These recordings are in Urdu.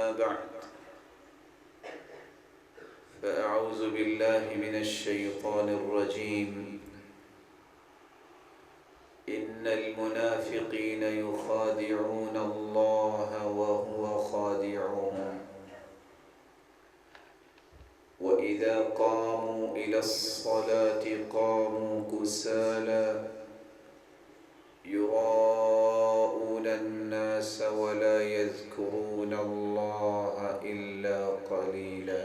أما بعد فأعوذ بالله من الشيطان الرجيم إن المنافقين يخادعون الله وهو خادعهم وإذا قاموا إلى الصلاة قاموا كسالى يراءون الناس ولا يذكرون الله إلا قليلا.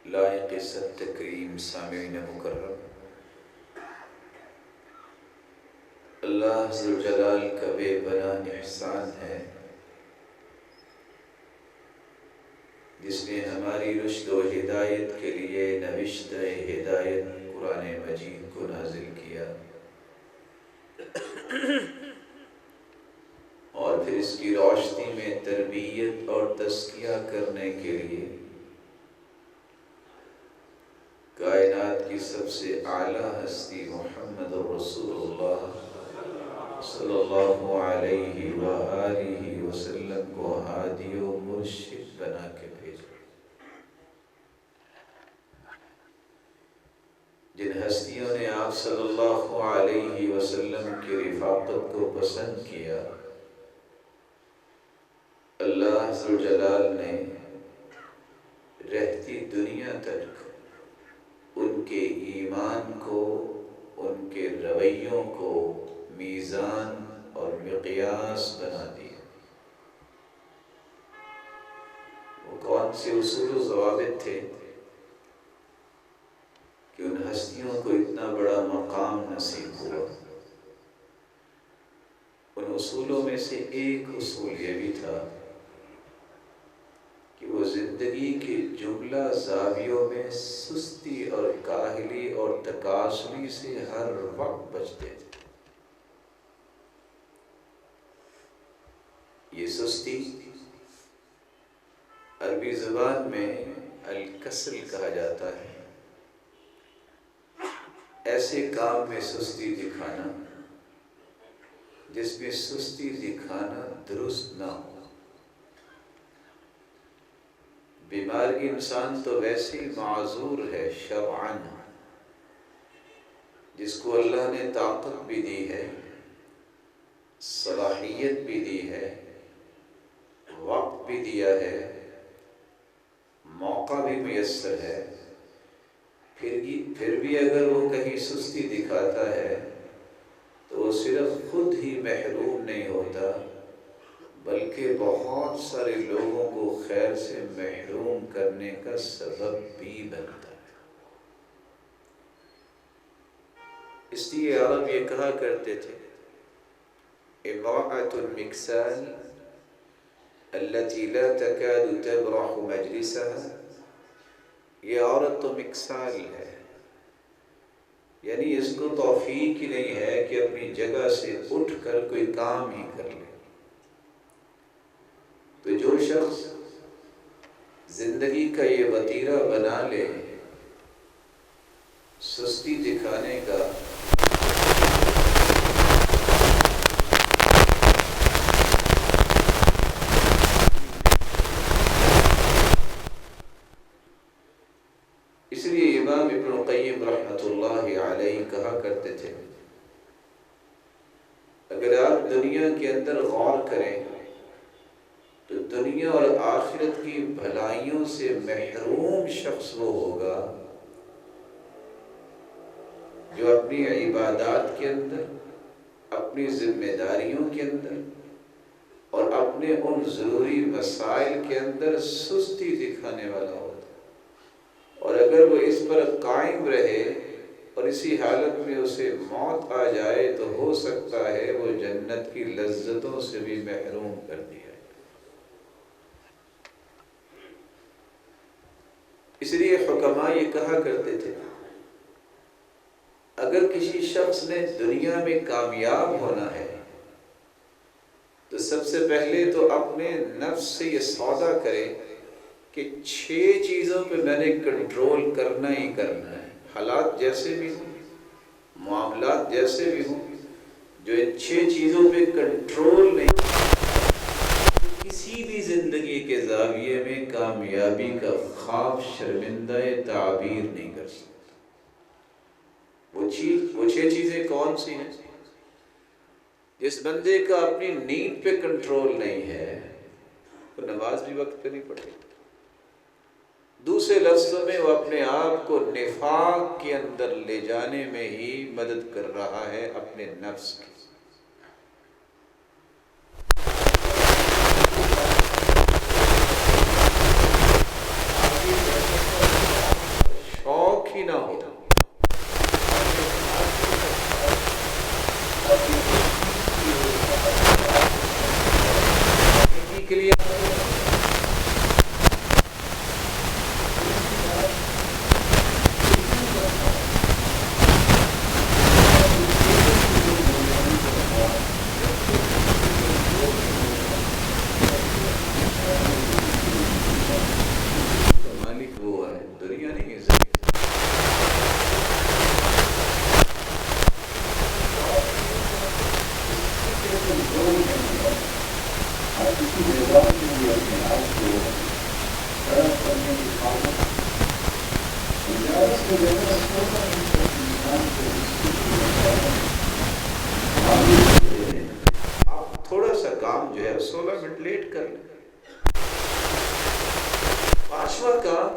لائق عزت تکریم سامعین مکرم، اللہ ذوالجلال کا بے پناہ احسان ہے جس نے ہماری رشد و ہدایت کے لیے نوشتہ ہدایت قرآن مجید کو نازل کیا اور پھر اس کی روشنی میں تربیت اور تزکیہ کرنے کے لیے کائنات کی سب سے اعلیٰ ہستی محمد رسول اللہ صلی اللہ علیہ وآلہ وسلم کو ہادی و مرشد بنا کے بھیجا، جن ہستیوں نے آپ صلی اللہ علیہ وسلم کی رفاقت کو پسند کیا، اللہ ذوالجلال نے رہتی دنیا تک ان کے ایمان کو، ان کے رویوں کو میزان اور مقیاس بنا دیا۔ وہ کون سے اصول و ضوابط تھے کہ ان ہستیوں کو اتنا بڑا مقام نصیب ہوا؟ ان اصولوں میں سے ایک اصول یہ بھی تھا کہ وہ زندگی کے جملہ زاویوں میں سستی اور کاہلی اور تکاسلی سے ہر وقت بچتے تھے۔ یہ سستی عربی زبان میں الکسل کہا جاتا ہے، ایسے کام میں سستی دکھانا جس میں سستی دکھانا درست نہ ہو۔ بیمار انسان تو ویسے ہی معذور ہے شرعاً، جس کو اللہ نے طاقت بھی دی ہے، صلاحیت بھی دی ہے، وقت بھی دیا ہے، موقع بھی میسر ہے، پھر بھی اگر وہ کہیں سستی دکھاتا ہے تو وہ صرف خود ہی محروم نہیں ہوتا بلکہ بہت سارے لوگوں کو خیر سے محروم کرنے کا سبب بھی بنتا ہے۔ اس لیے عرب یہ کہا کرتے تھے امرأة المکسال التي لا تكاد تبرح مجلسها، یہ عورت تو مکسال ہے، یعنی اس کو توفیق ہی نہیں ہے کہ اپنی جگہ سے اٹھ کر کوئی کام ہی کر لے۔ تو جو شخص زندگی کا یہ وتیرہ بنا لے سستی دکھانے کا، اس لیے امام ابن القیم رحمۃ اللہ علیہ کہا کرتے تھے اگر آپ دنیا کے اندر غور کریں تو دنیا اور آخرت کی بھلائیوں سے محروم شخص وہ ہوگا جو اپنی عبادات کے اندر، اپنی ذمہ داریوں کے اندر اور اپنے ان ضروری مسائل کے اندر سستی دکھانے والا ہوتا ہے، اور اگر وہ اس پر قائم رہے اور اسی حالت میں اسے موت آ جائے تو ہو سکتا ہے وہ جنت کی لذتوں سے بھی محروم کر دیا۔ اس لیے حکماء یہ کہا کرتے تھے اگر کسی شخص نے دنیا میں کامیاب ہونا ہے تو سب سے پہلے تو اپنے نفس سے یہ سودا کرے کہ 6 چیزوں پہ میں نے کنٹرول کرنا ہی کرنا ہے، حالات جیسے بھی ہوں، معاملات جیسے بھی ہوں، جو ان 6 چیزوں پہ کنٹرول نہیں، کسی بھی زندگی کے زاویے میں کامیابی کا خواب شرمندہ تعبیر نہیں کر سکتا۔ وہ 6 چیزیں کون سی ہیں؟ جس بندے کا اپنی نیند پہ کنٹرول نہیں ہے وہ نماز بھی وقت پہ نہیں پڑھے، دوسرے لفظوں میں وہ اپنے آپ کو نفاق کے اندر لے جانے میں ہی مدد کر رہا ہے اپنے نفس کی۔ شوق ہی نہ ہو کے لیے مالک وہ ہے، دنیا نہیں ہے۔ آپ تھوڑا سا کام جو ہے 16 منٹ لیٹ کر لیں۔ 5واں کام،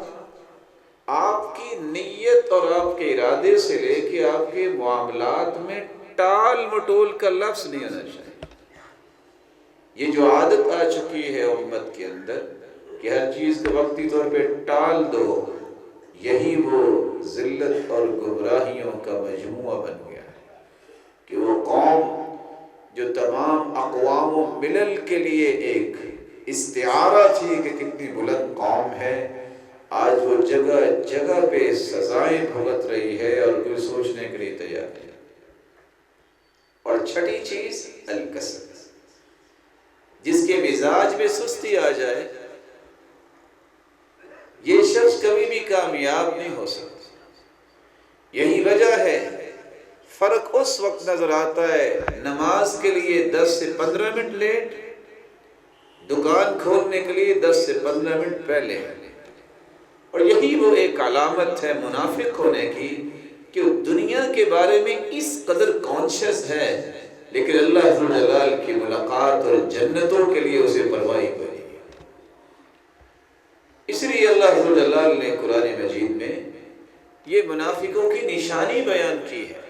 آپ کی نیت اور آپ کے ارادے سے لے کے آپ کے معاملات میں ٹال مٹول کا لفظ نہیں آنا چاہیے۔ یہ جو عادت آ چکی ہے امت کے اندر کہ ہر چیز کو وقتی طور پہ ٹال دو، یہی وہ ذلت اور گمراہیوں کا مجموعہ بن گیا ہے کہ وہ قوم جو تمام اقوام و ملل کے لیے ایک استعارہ تھی کہ کتنی بلند قوم ہے، آج وہ جگہ جگہ پہ سزائیں بھگت رہی ہے اور کوئی سوچنے کے لیے تیار نہیں۔ اور 6ٹھی چیز الکسل، جس کے مزاج میں سستی آ جائے یہ شخص کبھی بھی کامیاب نہیں ہو سکتا۔ یہی وجہ ہے فرق اس وقت نظر آتا ہے نماز کے لیے 10 سے 15 منٹ لیٹ، دکان کھولنے کے لیے 10 سے 15 منٹ پہلے، اور یہی وہ ایک علامت ہے منافق ہونے کی کہ وہ دنیا کے بارے میں اس قدر کانشیس ہے لیکن اللہ ذو جلال کی ملاقات اور جنتوں کے لیے اسے پرواہ ہی نہیں۔ اس لیے اللہ ذو جلال نے قرآن مجید میں یہ منافقوں کی نشانی بیان کی ہے۔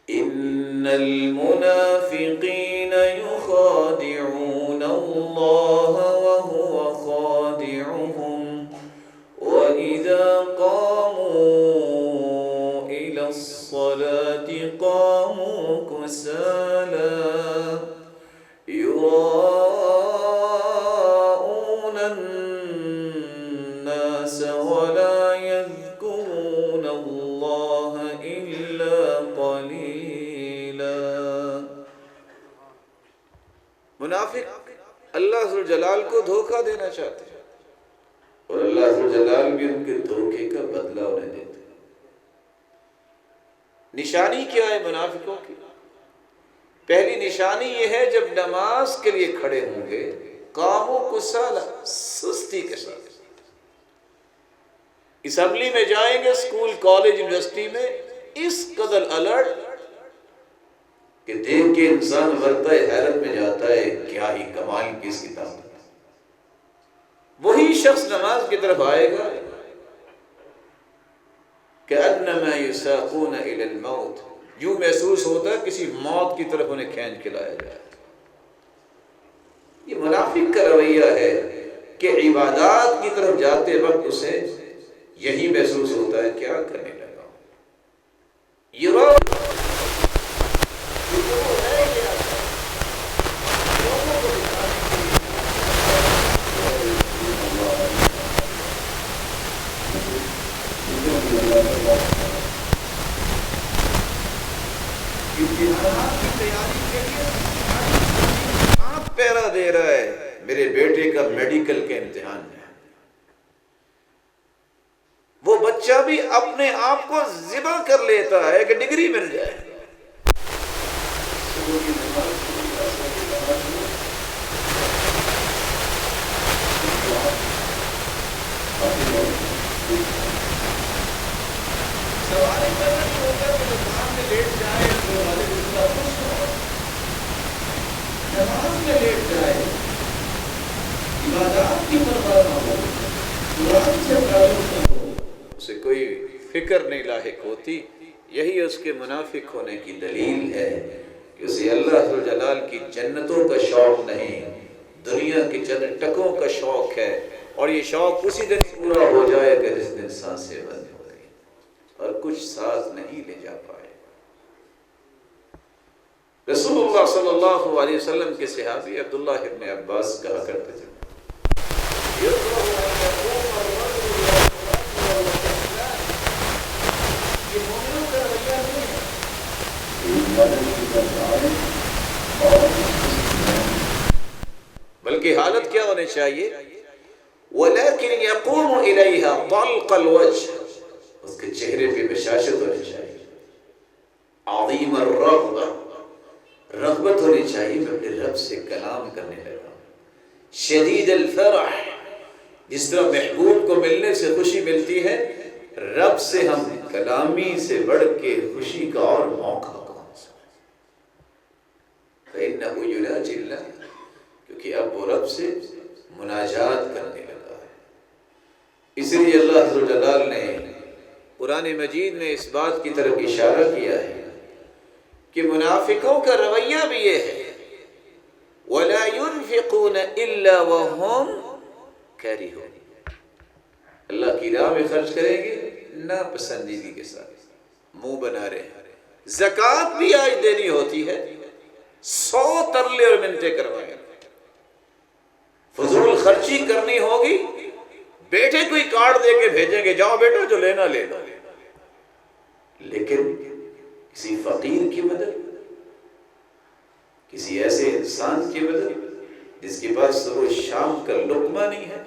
ان المنافقین یخادعون اللہ وهو خادعهم وَإِذَا قَامُوا إِلَى الصَّلَاةِ قَامُوا كُسَالَىٰ يُرَاءُونَ النَّاسَ وَلَا يَذْكُرُونَ اللَّهَ إِلَّا قَلِيلًا۔ منافق اللہ ذو جلال کو دھوکہ دینا چاہتے ہیں اور اللہ ذو جلال بھی ان کے دھوکے کا بدلہ انہیں دیتے ہیں۔ نشانی کیا ہے منافقوں کی؟ پہلی نشانی یہ ہے جب نماز کے لیے کھڑے ہوں گے قاموا کسالى، سستی کے ساتھ۔ اسمبلی میں جائیں گے، اسکول کالج یونیورسٹی میں اس قدر الرٹ کہ دیکھ کے انسان ورطہ حیرت میں جاتا ہے کیا ہی کمال کی اس کتاب۔ وہی شخص نماز کی طرف آئے گا کأنما یساقون الی الموت، یوں محسوس ہوتا ہے کسی موت کی طرف انہیں کھینچ کے لایا جائے۔ یہ منافق کا رویہ ہے کہ عبادات کی طرف جاتے وقت اسے یہی محسوس ہوتا ہے کیا کرنے لگا ہوں۔ پیرا دے رہا ہے میرے بیٹے کا میڈیکل کے امتحان ہے، وہ بچہ بھی اپنے آپ کو ذبح کر لیتا ہے کہ ڈگری مل جائے۔ اسے کوئی فکر نہیں لاحق ہوتی. یہی اس کے منافق ہونے کی دلیل ہے کہ اسے اللہ جلال کی جنتوں کا شوق نہیں، دنیا کے چند ٹکوں کا شوق ہے، اور یہ شوق اسی دن پورا ہو جائے گا جس دن سانسیں بند ہو گئی اور کچھ ساتھ نہیں لے جا پائے. رسول اللہ صلی اللہ علیہ وسلم کے صحابی عبداللہ ابن عباس کہا کرتے تھے بلکہ حالت کیا ہونی چاہیے، وَلَكِنْ يَقُومُ إِلَيْهَا طَلْقَ الْوَجْهِ، اس کے چہرے پہ بشاشت ہونی چاہیے، عظیم الرغبہ، رغبت ہونی چاہیے، میں اپنے رب سے کلام کرنے لگا، شدید الفرح، جس طرح محبوب کو ملنے سے خوشی ملتی ہے، رب سے ہم کلامی سے بڑھ کے خوشی کا اور موقع کون سا ہے. فَإِنَّهُ يُنَاجِ اللَّهَ، کیونکہ اب وہ رب سے مناجات کرنے لگا ہے. اس لیے اللہ جلال نے قرآن مجید میں اس بات کی طرف اشارہ کیا ہے کہ منافقوں کا رویہ بھی یہ ہے، وَلَا يُنْفِقُونَ إِلَّا وَهُمْ كَارِهُونَ، اللہ کی راہ میں خرچ کریں گے ناپسندیدگی کے ساتھ، منہ بنا رہے ہیں. زکوٰۃ بھی آج دینی ہوتی ہے، 100 ترلے اور منتیں کروائیں، فضول خرچی کرنی ہوگی، بیٹے کوئی کارڈ دے کے بھیجیں گے، جاؤ بیٹا جو لینا لے لو، لیکن کسی فقیر کی مدد، کسی ایسے انسان کی مدد جس کے پاس صبح شام کا لقمہ نہیں ہے،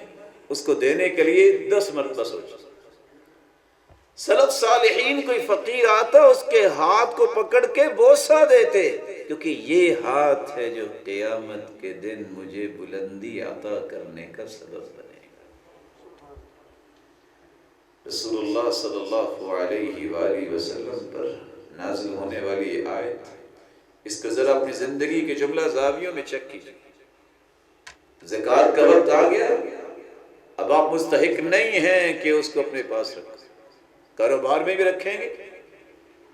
اس کو دینے کے لیے 10 مرتبہ سوچو. سلف صالحین کوئی فقیر آتا اس کے ہاتھ کو پکڑ کے بوسہ دیتے، کیونکہ یہ ہاتھ ہے جو قیامت کے دن مجھے بلندی عطا کرنے کا سبب بنے گا. رسول اللہ صلی اللہ علیہ وآلہ وسلم پر نازل ہونے والی یہ آیت، اس کو ذرا اپنی زندگی کے جملہ زاویوں میں چیک کیجیے. زکوٰۃ کا وقت آ گیا، اب آپ مستحق نہیں ہیں کہ اس کو اپنے پاس رکھیں، کاروبار میں بھی رکھیں گے،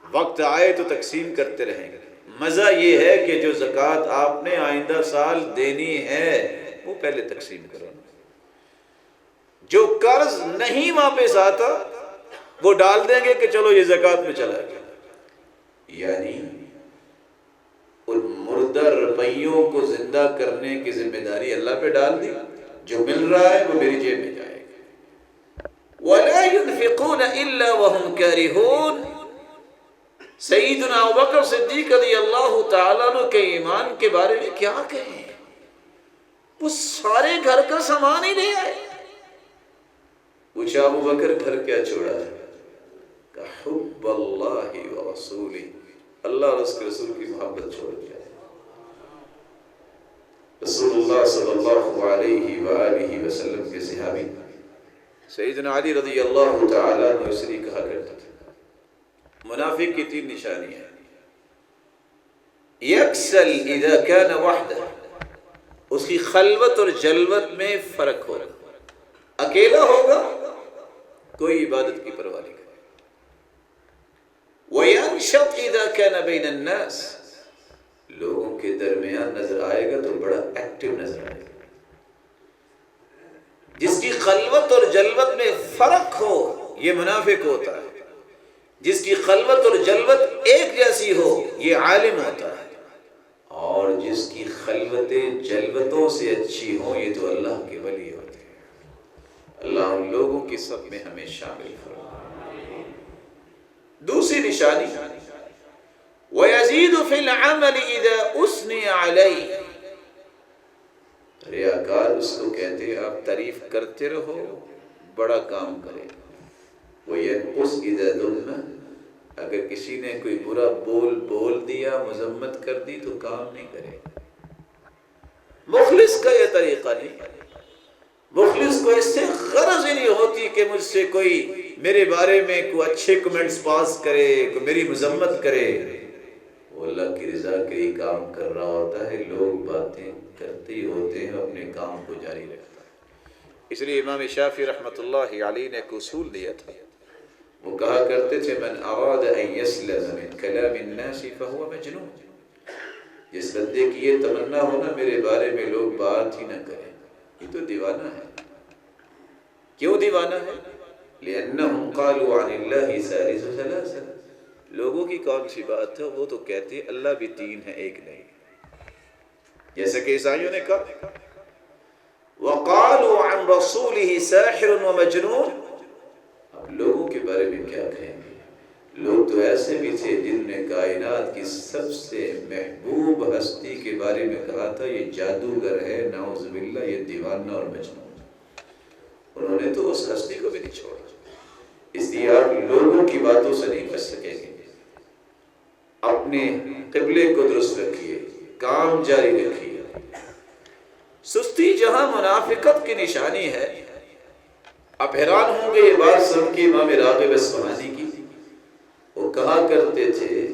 وقت آئے تو تقسیم کرتے رہیں گے. مزہ یہ ہے کہ جو زکوٰۃ آپ نے آئندہ سال دینی ہے وہ پہلے تقسیم کرو. جو قرض نہیں واپس آتا وہ ڈال دیں گے کہ چلو یہ زکوٰۃ میں چلا گیا، یعنی ان مردہ روپیوں کو زندہ کرنے کی ذمہ داری اللہ پہ ڈال دی، جو مل رہا ہے وہ میری جیب میں جائے گا. وَلَا يُنْفِقُونَ إِلَّا وَهُمْ كَارِهُونَ. سیدنا ابوبکر صدیق رضی اللہ تعالیٰ عنہ کے ایمان کے بارے میں کیا کہیں، وہ سارے گھر کا سامان ہی لے آئے. پوچھا ابوبکر گھر کیا چھوڑا ہے؟ کہ حب اللہ و رسولہ، اللہ اور اس کے رسول کی محبت چھوڑ دیا. رسول اللہ صلی اللہ علیہ وآلہ وسلم کے صحابی سیدنا علی رضی اللہ تعالیٰ عنہ اس لیے کہا کرتے تھے، منافق کی 3 نشانیاں ہیں. یکسل اذا کان وحدہ، اس کی خلوت اور جلوت میں فرق ہوگا، اکیلا ہوگا کوئی عبادت کی پرواہ نہیں کرے. وینشط اذا کان بین الناس، لوگوں کے درمیان نظر آئے گا تو بڑا ایکٹیو نظر آئے گا. جس کی خلوت اور جلوت میں فرق ہو یہ منافق ہوتا ہے، جس کی خلوت اور جلوت ایک جیسی ہو یہ عالم ہوتا ہے، اور جس کی خلوتیں جلوتوں سے اچھی ہوں یہ تو اللہ کے ولی ہوتے ہیں. اللہ ان لوگوں کی سب میں ہمیں شامل فرمائے. دوسری نشانی، وَيَزِيدُ فِي الْعَمَلِ إِذَا أُثْنِيَ عَلَيْهِ. ریاکار اس کو کہتے ہیں آپ تعریف کرتے رہو بڑا کام کرے. وَيَنْقُصْ إِذَا ذُمَّ، اگر کسی نے کوئی برا بول دیا، مذمت کر دی تو کام نہیں کرے. مخلص کا یہ طریقہ نہیں. مخلص کو اس سے غرض ہی نہیں ہوتی کہ مجھ سے کوئی میرے بارے میں کوئی اچھے کمنٹس پاس کرے، کوئی میری مذمت کرے. وہ اللہ کی رضا کے لیے کام کر رہا ہوتا ہے، لوگ باتیں کرتے ہی ہوتے ہیں، اپنے کام کو جاری رکھتا ہے. اس لیے امام شافعی رحمۃ اللہ علیہ نے ایک اصول دیا تھا، وہ کہا کرتے تھے من اراد ان یسلم من کلام الناس فهو مجنون، جس بندے کی یہ تمنا ہو نا میرے بارے میں لوگ بات ہی نہ کریں، یہ تو دیوانہ ہے۔ کیوں دیوانہ ہے؟ لأنهم قالوا عن الله ثالث ثلاثة، لوگوں کی کون سی بات ہے، وہ تو کہتے ہیں اللہ بھی تین ہے ایک نہیں، جیسے کہ عیسائیوں نے کہا وقالوا عن رسوله ساحر ومجنون، اب لوگوں کے بارے میں کیا کہیں گے؟ لوگ تو ایسے بھی تھے جن نے کائنات کی سب سے محبوب ہستی کے بارے میں کہا تھا یہ جادوگر ہے، نعوذ باللہ، یہ دیوانہ اور مجنون۔ انہوں نے تو اس ہستی کو بھی نہیں چھوڑا۔ اس لیے آپ لوگوں کی باتوں سے نہیں بچ سکیں گے، اپنے قبلے کو درست رکھیے، کام جاری رکھیے۔ سستی جہاں منافقت کی نشانی ہے، آپ حیران ہوں گے یہ بات سن کے امام راغب اصفہانی کی، وہ کہا کرتے تھے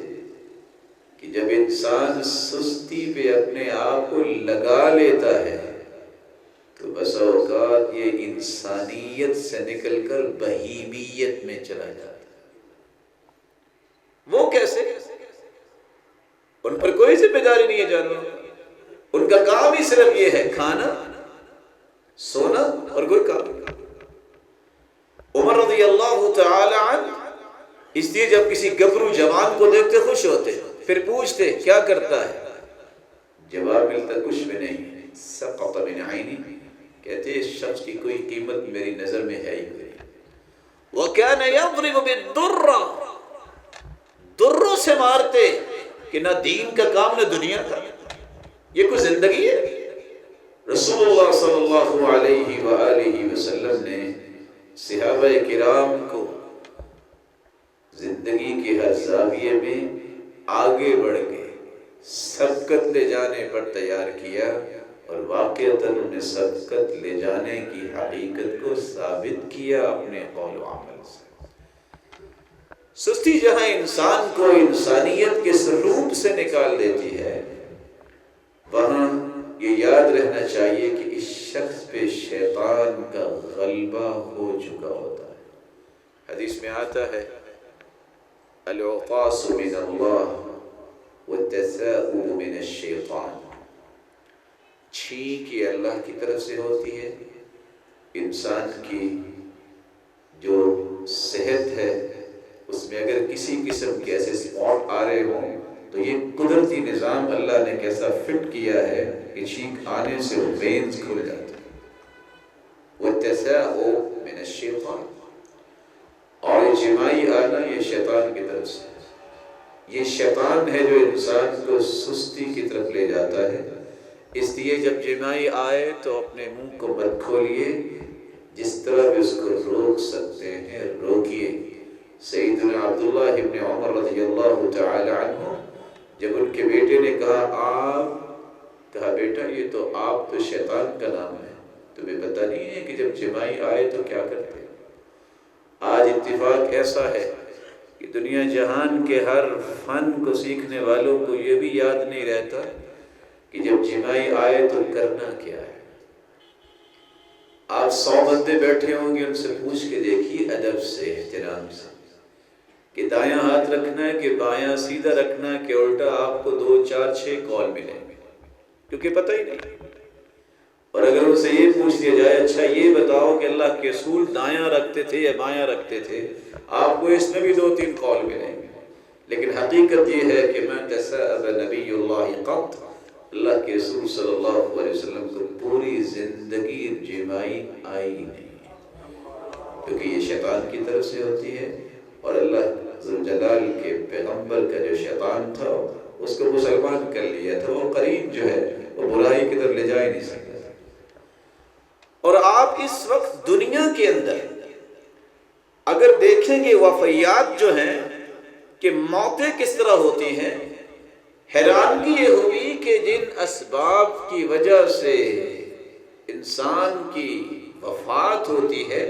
کہ جب انسان سستی پہ اپنے آپ کو لگا لیتا ہے تو بس اوقات یہ انسانیت سے نکل کر بہیمیت میں چلا جاتا ہے۔ وہ کیسے؟ ان پر کوئی ذمہ داری نہیں ہے جانوروں، ان کا کام ہی صرف یہ ہے کھانا سونا اور کوئی کام نہیں۔ عمر رضی اللہ تعالی عنہ اس لیے جب کسی گبرو جوان کو دیکھتے خوش ہوتے، پھر پوچھتے کیا کرتا ہے، جواب ملتا کچھ بھی نہیں، سقط من عینی، کہتے اس شخص کی کوئی قیمت میری نظر میں ہے ہی نہیں۔ وَكَانَ يَضْرِبُ بِالدُّرَّةِ، دروں سے مارتے کہ نہ دین کا کام نہ دنیا کا، یہ کوئی زندگی ہے؟ رسول اللہ صلی اللہ علیہ وآلہ وسلم نے صحابہ کرام کو زندگی کے ہر زاویے میں آگے بڑھ کے سبقت لے جانے پر تیار کیا، اور واقعتاً انہیں سبقت لے جانے کی حقیقت کو ثابت کیا اپنے قول و عمل سے۔ سستی جہاں انسان کو انسانیت کے سلوک سے نکال دیتی ہے، وہاں یہ یاد رہنا چاہیے کہ اس شخص پہ شیطان کا غلبہ ہو چکا ہوتا ہے۔ حدیث میں آتا ہے العطاس من اللہ والتثاؤب من الشیطان، چھینک یہ اللہ کی طرف سے ہوتی ہے، انسان کی جو صحت ہے اس میں اگر کسی قسم کے ایسے اسپاٹ آ رہے ہوں تو یہ قدرتی نظام اللہ نے کیسا فٹ کیا ہے کہ چھینک آنے سے وہ وینز کھل جاتے ہیں۔ وَالتَّثَاؤُبُ مِنَ الشَّيْطَانِ، اور یہ جماعی آنا یہ شیطان کی طرف سے، یہ شیطان ہے جو انسان کو سستی کی طرف لے جاتا ہے۔ اس لیے جب جماعی آئے تو اپنے منہ کو مت کھولیے، جس طرح بھی اس کو روک سکتے ہیں روکیے۔ سیدنا عبداللہ ابن عمر رضی اللہ تعالی عنہ جب ان کے بیٹے نے کہا بیٹا یہ تو آپ تو شیطان کا نام ہے، تمہیں پتہ نہیں ہے کہ جب جماعی آئے تو کیا کرتے ہیں؟ آج اتفاق ایسا ہے کہ دنیا جہان کے ہر فن کو سیکھنے والوں کو یہ بھی یاد نہیں رہتا کہ جب جماعی آئے تو کرنا کیا ہے۔ آپ 100 بندے بیٹھے ہوں گے، ان سے پوچھ کے دیکھیے ادب سے، احترام سے، کہ دایاں ہاتھ رکھنا ہے کہ بایاں سیدھا رکھنا ہے کہ الٹا آپ کو 2 4 6 کال ملیں گے، کیونکہ پتہ ہی نہیں۔ اور اگر ان سے یہ پوچھ دیا جائے اچھا یہ بتاؤ کہ اللہ کے رسول دایاں رکھتے تھے یا بایاں رکھتے تھے، آپ کو اس میں بھی 2 3 کال ملیں گے۔ لیکن حقیقت یہ ہے کہ ما تثاءب نبی اللہ قط، اللہ کے رسول صلی اللہ علیہ وسلم کو پوری زندگی جماعی آئی نہیں، کیونکہ یہ شیطان کی طرف سے ہوتی ہے، اور اللہ ذوالجلال کے پیغمبر کا جو شیطان تھا اس کو مسلمان کر لیا تھا، وہ قرین جو ہے وہ برائی کی طرف لے جا ہی نہیں سکتا۔ اور آپ اس وقت دنیا کے اندر اگر دیکھیں گے وفیات جو ہیں کہ موتیں کس طرح ہوتی ہیں، حیرانگی یہ ہوئی کہ جن اسباب کی وجہ سے انسان کی وفات ہوتی ہے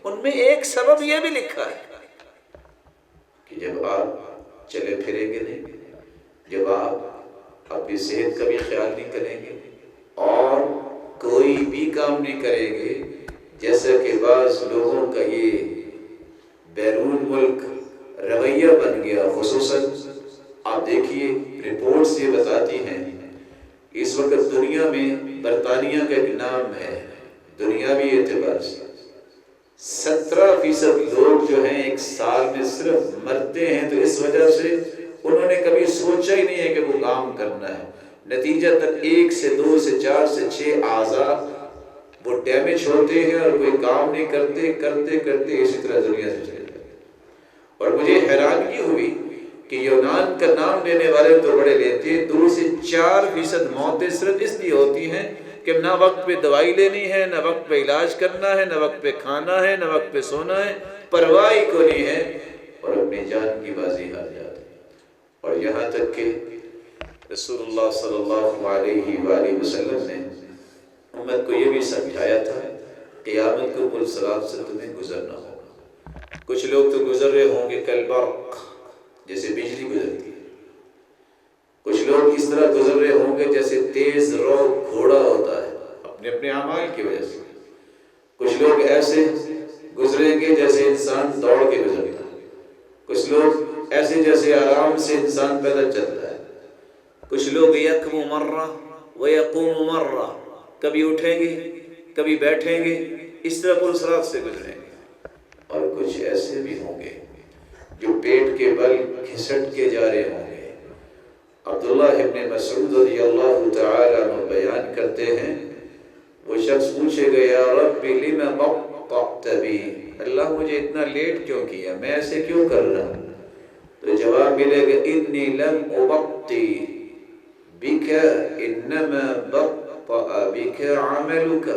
ان میں ایک سبب یہ بھی لکھا ہے کہ جب آپ چلے پھریں گے نہیں، جب آپ اپنی صحت کا بھی خیال نہیں کریں گے اور کوئی بھی کام نہیں کریں گے جیسا کہ بعض لوگوں کا یہ بیرون ملک رویہ بن گیا، خصوصاً آپ دیکھیے رپورٹس یہ بتاتی ہیں اس وقت دنیا میں برطانیہ کا ایک نام ہے دنیاوی اعتبار سے 17% لوگ جو ہیں ایک سال میں صرف مرتے ہیں، تو اس وجہ سے انہوں نے کبھی سوچا ہی نہیں ہے کہ وہ کام کرنا ہے، نتیجہ تک 1 سے 2 سے 4 سے 6 اعضاء وہ ڈیمیج ہوتے ہیں اور کوئی کام نہیں کرتے، کرتے کرتے اسی طرح دنیا سے چلے جاتے ہیں۔ اور مجھے حیرانگی ہوئی کہ یونان کا نام لینے والے تو بڑے لیتے ہیں، 2 سے 4% موتیں صرف اس لیے ہوتی ہیں کہ نہ وقت پہ دوائی لینی ہے، نہ وقت پہ علاج کرنا ہے، نہ وقت پہ کھانا ہے، نہ وقت پہ سونا ہے، پرواہ کو نہیں ہے، اور اپنی جان کی بازی ہار جاتے ہیں۔ اور یہاں تک کہ رسول اللہ صلی اللہ علیہ وآلہ وسلم نے امت کو یہ بھی سمجھایا تھا قیامت کو پلسرات سے تمہیں گزرنا ہوگا۔ کچھ لوگ تو گزر رہے ہوں گے کالبرق، جیسے بجلی گزرتی ہے، کچھ لوگ اس طرح گزر رہے ہوں گے جیسے تیز رو گھوڑا ہوتا ہے اپنے اپنے اعمال کی وجہ سے، کچھ لوگ ایسے گزریں گے جیسے انسان دوڑ کے گزرتا ہے، کچھ لوگ ایسے جیسے آرام سے انسان پیدل چلتا ہے، کچھ لوگ یکم مرہ ویقوم مرہ، کبھی اٹھیں گے کبھی بیٹھیں گے، اس طرح پلسرات سے گزریں گے، اور کچھ ایسے بھی ہوں گے جو پیٹ کے بل گھسٹ کے جا رہے ہوں گے۔ عبداللہ ابن مسعود رضی اللہ تعالیٰ عنہ بیان کرتے ہیں وہ شخص پوچھے گا یا رب لم بطأت بی، اللہ مجھے اتنا لیٹ کیوں کیا، میں ایسے کیوں کر رہا ہوں؟ تو جواب ملے گا انی لم ابطی بک انما بطأ بک عملک،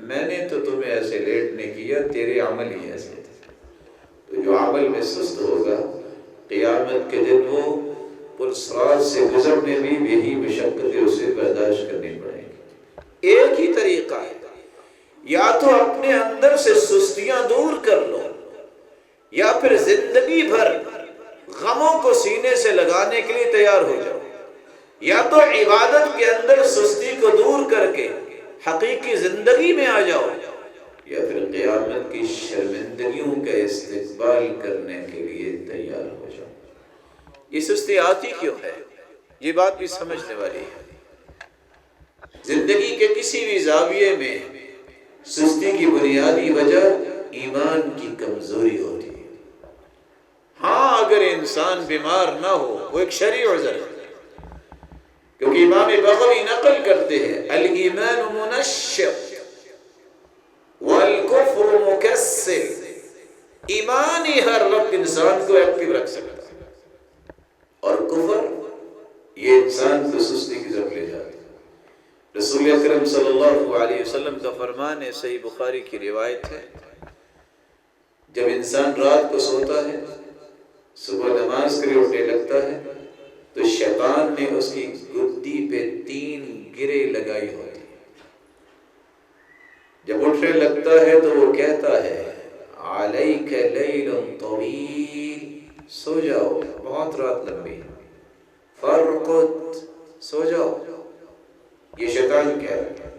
میں نے تو تمہیں ایسے لیٹ نہیں کیا، تیرے عمل ہی ایسے تھے۔ تو جو عمل میں سست ہوگا قیامت کے دن وہ پلسرات سے گزرنے میں یہی مشقتیں اسے برداشت کرنی پڑیں گی۔ ایک ہی طریقہ ہے، یا تو اپنے اندر سے سستیاں دور کر لو، یا پھر زندگی بھر غموں کو سینے سے لگانے کے لیے تیار ہو جاؤ، یا تو عبادت کے اندر سستی کو دور کر کے حقیقی زندگی میں آ جاؤ، یا پھر قیامت کی شرمندگیوں کا استقبال کرنے کے لیے تیار ہو جاؤ۔ یہ سستی آتی کیوں ہے؟ یہ بات بھی سمجھنے والی ہے۔ زندگی کے کسی بھی زاویے میں سستی کی بنیادی وجہ ایمان کی کمزوری ہوتی ہے۔ ہاں اگر انسان بیمار نہ ہو وہ ایک شرعی عذر ہے، کیونکہ امام بغوی نقل کرتے ہیں الایمان منشط والکفر مکسر، ایمان ہی ہر وقت انسان کو ایکٹیو رکھ سکتا ہے، اور کفر یہ انسان کو سستی کی طرف لے جاتا ہے۔ رسول اکرم صلی اللہ علیہ وسلم کا فرمان ہے، صحیح بخاری کی روایت ہے، جب انسان رات کو سوتا ہے صبح نماز کے لیے اٹھنے لگتا ہے تو شیطان نے اس کی گدی پہ 3 گرے لگائی ہوتی ہیں۔ جب اٹھنے لگتا ہے تو وہ کہتا ہے علیک لیل طویل، سو جاؤ بہت رات لمبی، فرقد، سو جاؤ، یہ شیطان کہہ رہا ہے۔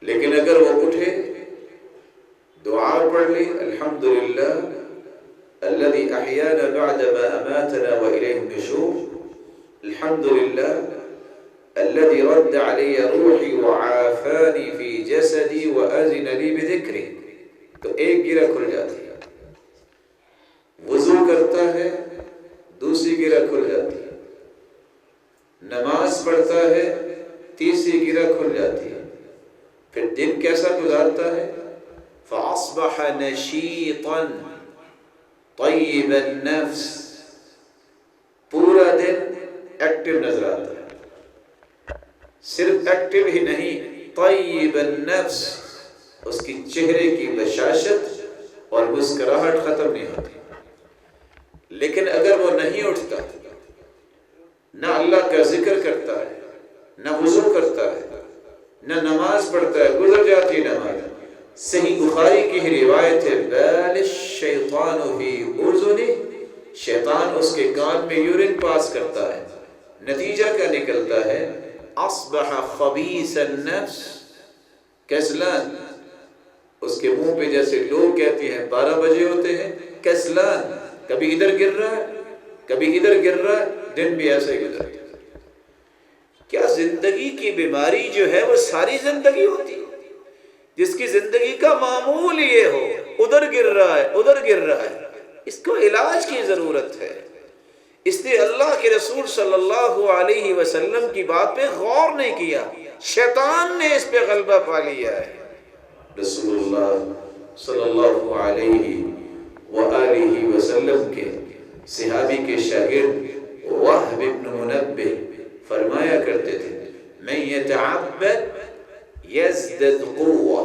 لیکن اگر وہ اٹھے دعا پڑھ لی الحمدللہ الذي احیانا بعد ما اماتنا والیہ النشور، الحمدللہ الذي رد علی روحی وعافانی فی جسدی واذن لی بذکری، تو ایک گرہ کھل جاتی ہے۔ وضو کرتا ہے دوسری گرہ کھل جاتی ہے، نماز پڑھتا ہے تیسری گرہ کھل جاتی ہے، پھر دن کیسا گزارتا ہے فاصبح نشیطا طیب النفس، پورا دن ایکٹیو نظر آتا ہے، صرف ایکٹیو ہی نہیں طیب النفس، اس کی چہرے کی بشاشت اور مسکراہٹ ختم نہیں ہوتی۔ لیکن اگر وہ نہیں اٹھتا، نہ اللہ کا ذکر کرتا ہے، نہ وضو کرتا ہے، نہ نماز پڑھتا ہے، گزر جاتی نماز۔ صحیح بخاری کی ہی روایت ہے بال الشیطان فی اذنہ، شیطان اس کے کان میں یورین پاس کرتا ہے، نتیجہ کیا نکلتا ہے اصبح خبیث النفس کسلان، اس کے منہ پہ جیسے لوگ کہتے ہیں 12 بجے ہوتے ہیں، کسلان، کبھی ادھر گر رہا ہے کبھی ادھر گر رہا ہے، دن بھی ایسا ہی گزرتا ہے۔ کیا زندگی کی بیماری جو ہے وہ ساری زندگی ہوتی ہے؟ جس کی زندگی کا معمول یہ ہو ادھر گر رہا ہے ادھر گر رہا ہے، اس کو علاج کی ضرورت ہے۔ اس نے اللہ کے رسول صلی اللہ علیہ وسلم کی بات پہ غور نہیں کیا، شیطان نے اس پہ غلبہ پا لیا ہے۔ رسول اللہ صلی اللہ علیہ وآلہ وسلم کے صحابی کے شاگرد وہب بن منبہ فرمایا کرتے تھے، من یتعبد یزدد قوة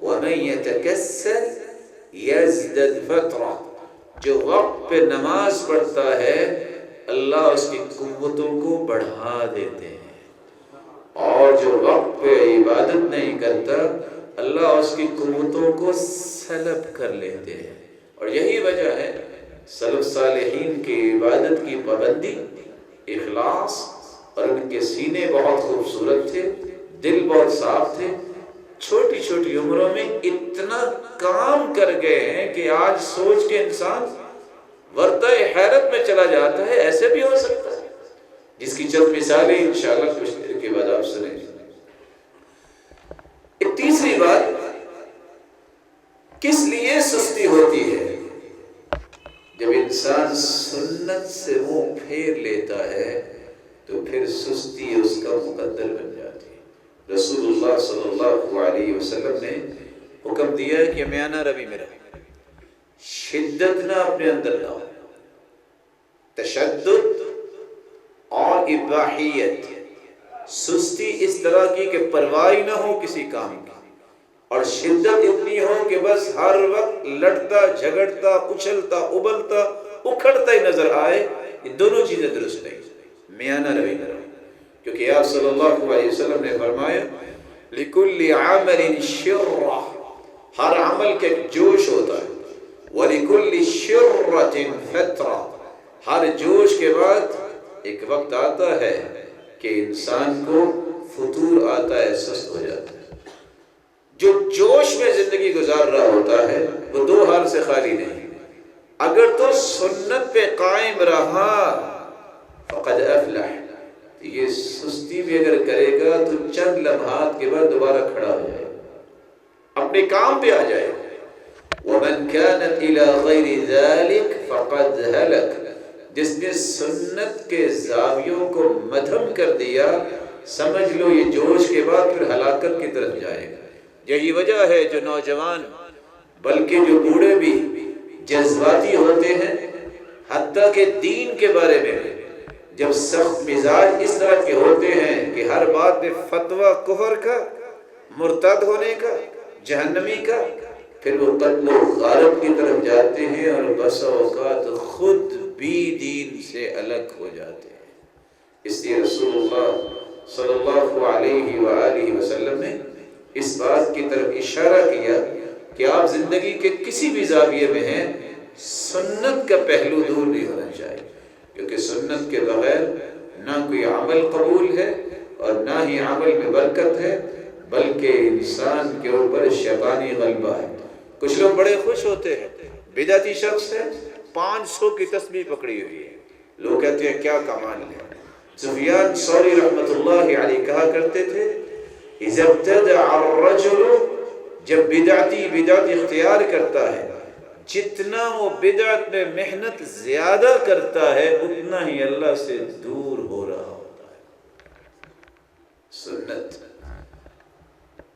ومن یتکسل یزدد فترہ۔ جو وقت پہ نماز پڑھتا ہے اللہ اس کی قوتوں کو بڑھا دیتے ہیں، اور جو وقت پہ عبادت نہیں کرتا اللہ اس کی قوتوں کو سلب کر لیتے ہیں۔ اور یہی وجہ ہے سلف صالحین کی عبادت کی پابندی، اخلاص، اور ان کے سینے بہت خوبصورت تھے، دل بہت صاف تھے، چھوٹی چھوٹی عمروں میں اتنا کام کر گئے ہیں کہ آج سوچ کے انسان ورطہ حیرت میں چلا جاتا ہے، ایسے بھی ہو سکتا ہے، جس کی چند مثالیں انشاءاللہ کچھ دیر کے بعد آپ سنیں گے۔ ایک تیسری بات، کس لیے سستی ہوتی ہے؟ جب انسان سنت سے منہ پھیر لیتا ہے تو پھر سستی اس کا مقدر بن جاتی ہے۔ رسول اللہ صلی اللہ علیہ وسلم نے حکم دیا ہے کہ میانہ روی میں رہو، شدت نہ اپنے اندر لاؤ، تشدد اور اباحیت، سستی اس طرح کی کہ پرواہ نہ ہو کسی کام کی، اور شدت اتنی ہو کہ بس ہر وقت لڑتا جھگڑتا اچھلتا ابلتا اکھڑتا ہی نظر آئے، یہ دونوں چیزیں درست نہیں۔ میانہ روی میں رہو، کیونکہ آپ صلی اللہ علیہ وسلم نے فرمایا لِكُلِّ عَمَلٍ شِرَّةٍ، ہر عمل کے ایک جوش ہوتا ہے، وَلِكُلِّ شِرَّةٍ فَتْرَةٍ، ہر جوش کے بعد ایک وقت آتا ہے کہ انسان کو فتور آتا ہے، سست ہو جاتا ہے۔ جو جوش میں زندگی گزار رہا ہوتا ہے وہ دو حال سے خالی نہیں، اگر تو سنت پہ قائم رہا فقد افلح، یہ سستی بھی اگر کرے گا تو چند لمحات کے بعد دوبارہ کھڑا ہو جائے گا، اپنے کام پہ آ جائے گا۔ وَمَنْ كَانَتْ إِلَى غَيْرِ ذَلِكَ فَقَدْ هَلَكَ، جس نے سنت کے زاویوں کو مدھم کر دیا سمجھ لو یہ جوش کے بعد پھر ہلاکت کی طرف جائے گا۔ یہی وجہ ہے جو نوجوان بلکہ جو بوڑھے بھی جذباتی ہوتے ہیں، حتیٰ کہ دین کے بارے میں جب سخت مزاج اس طرح کے ہوتے ہیں کہ ہر بات میں فتویٰ کفر کا، مرتد ہونے کا، جہنمی کا، پھر وہ قتل و غارت کی طرف جاتے ہیں اور بسا اوقات خود بھی دین سے الگ ہو جاتے ہیں۔ اس لیے رسول اللہ صلی اللہ علیہ وآلہ وسلم نے اس بات کی طرف اشارہ کیا کہ آپ زندگی کے کسی بھی زاویے میں ہیں، سنت کا پہلو دور نہیں ہونا چاہیے، کیونکہ سنت کے بغیر نہ کوئی عمل قبول ہے اور نہ ہی عمل میں برکت ہے، بلکہ انسان کے اوپر شیطانی غلبہ ہے۔ کچھ لوگ بڑے خوش ہوتے ہیں، بدعتی شخص ہے 500 کی تسبیح پکڑی ہوئی ہے، لوگ کہتے ہیں کیا کمال ہے۔ سفیان ثوری رحمۃ اللہ علیہ کہا کرتے تھے اذا ابتدع الرجل، جب بدعت اختیار کرتا ہے، جتنا وہ بدعت میں محنت زیادہ کرتا ہے اتنا ہی اللہ سے دور ہو رہا ہوتا ہے۔ سنت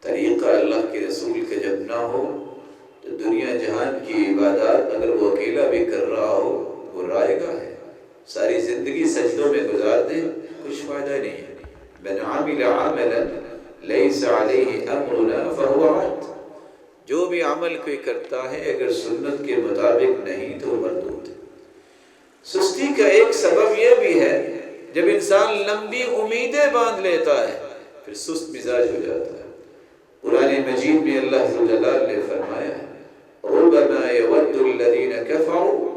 طریقہ اللہ کے رسول کا جب نہ ہو تو دنیا جہان کی عبادات اگر وہ اکیلا بھی کر رہا ہو وہ رائے گا ہے، ساری زندگی سجدوں میں گزار دے کچھ فائدہ نہیں ہے۔ من عمل عملا لیس علیہ امرنا فہو رد، جو بھی عمل کوئی کرتا ہے اگر سنت کے مطابق نہیں تو مردود ہے۔ سستی کا ایک سبب یہ بھی ہے جب انسان لمبی امیدیں باندھ لیتا ہے پھر سست مزاج ہو جاتا ہے۔ قرآن مجید میں اللہ جلال نے فرمایا ہے ربما يود الذين كفروا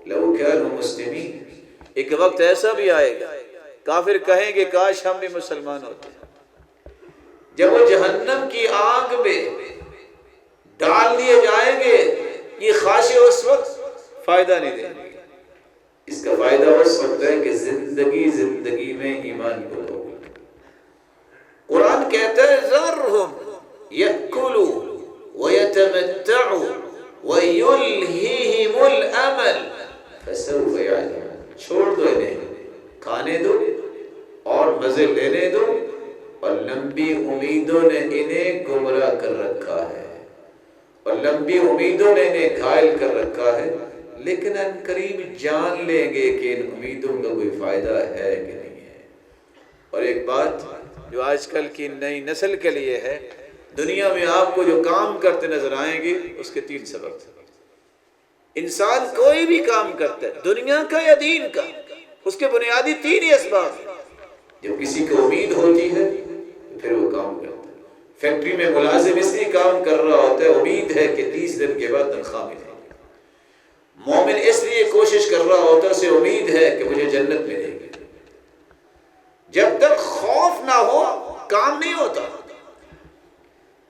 لو كانوا مسلمين، ایک وقت ایسا بھی آئے گا کافر کہیں گے کاش ہم بھی مسلمان ہوتے، جب وہ جہنم کی آگ میں ڈال دیے جائیں گے، یہ خواہشیں اس وقت فائدہ نہیں دیں گی۔ اس کا فائدہ اس وقت ہے کہ زندگی میں ایمان کو لو۔ قرآن کہتا ہے ذرہم یأکلوا ویتمتعوا ویلہیہم الامل فسوف یعلمون۔ چھوڑ دو انہیں، کھانے دو اور مزے لینے دو، اور لمبی امیدوں نے انہیں گمراہ کر رکھا ہے، اور لمبی امیدوں نے انہیں گھائل کر رکھا ہے، لیکن ان قریب جان لیں گے کہ ان امیدوں کا کوئی فائدہ ہے کہ نہیں ہے۔ اور ایک بات جو آج کل کی نئی نسل کے لیے ہے، دنیا میں آپ کو جو کام کرتے نظر آئیں گے اس کے 3 سبب ہیں۔ انسان کوئی بھی کام کرتا ہے، دنیا کا یا دین کا، اس کے بنیادی 3 ہی اسباب ہیں۔ جب کسی کو امید ہوتی ہے پھر وہ کام کرتا ہے۔ فیکٹری میں ملازم اس لیے کام کر رہا ہوتا ہے، امید ہے کہ 30 دن کے بعد تنخواہ ملے گی۔ مومن اس لیے کوشش کر رہا ہوتا ہے، اسے امید ہے کہ مجھے جنت ملے گی۔ جب تک خوف نہ ہو کام نہیں ہوتا۔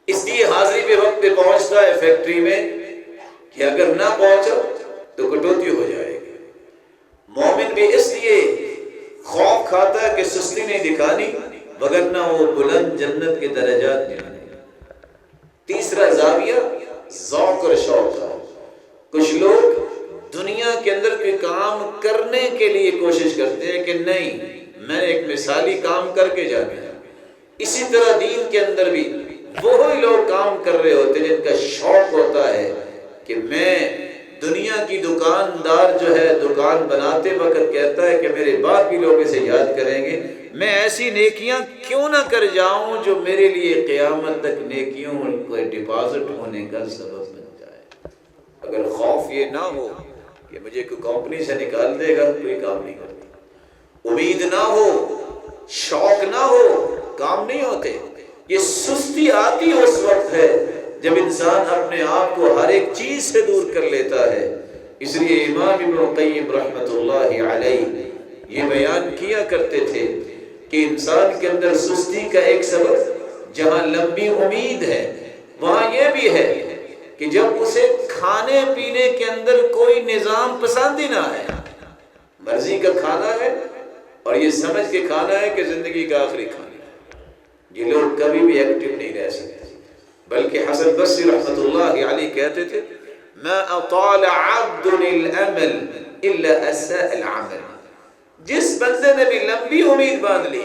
اس لیے حاضری پہ وقت پہ پہنچتا ہے فیکٹری میں کہ اگر نہ پہنچا تو کٹوتی ہو جائے گی۔ مومن بھی اس لیے خوف کھاتا ہے کہ سستی نہیں دکھانی، وگرنہ وہ بلند جنت کے درجات جانے۔ تیسرا زاویہ ذوق اور شوق کا۔ کچھ لوگ دنیا کے اندر کوئی کام کرنے کے لیے کوشش کرتے ہیں کہ نہیں میں ایک مثالی کام کر کے جانا ہے۔ اسی طرح دین کے اندر بھی وہی لوگ کام کر رہے ہوتے ہیں جن کا شوق ہوتا ہے کہ میں دنیا کی دکاندار جو ہے دکان بناتے وقت کہتا ہے کہ میرے بعد بھی لوگ اسے یاد کریں گے، میں ایسی نیکیاں کیوں نہ کر جاؤں جو میرے لیے قیامت تک نیکیوں کو ڈپازٹ ہونے کا سبب بن جائے۔ اگر خوف یہ نہ ہو کہ مجھے کوئی کمپنی سے نکال دے گا، کوئی کام نہیں کرتا۔ امید نہ ہو، شوق نہ ہو، کام نہیں ہوتے۔ یہ سستی آتی اس وقت ہے جب انسان اپنے آپ کو ہر ایک چیز سے دور کر لیتا ہے۔ اس لیے امام ابن قیم رحمۃ اللہ علیہ یہ بیان کیا کرتے تھے کہ انسان کے اندر سستی کا ایک سبب جہاں لمبی امید ہے، وہاں یہ بھی ہے کہ جب اسے کھانے پینے کے اندر کوئی نظام پسند ہی نہ آئے، مرضی کا کھانا ہے اور یہ سمجھ کے کھانا ہے کہ زندگی کا آخری کھانا ہے، یہ لوگ کبھی بھی ایکٹیو نہیں رہ سکتے۔ بلکہ حسن بصری رحمۃ اللہ علیہ کہتے تھے ما اطال عبد الامل الا اساء العمل۔ جس بندے نے بھی لمبی امید باندھ لی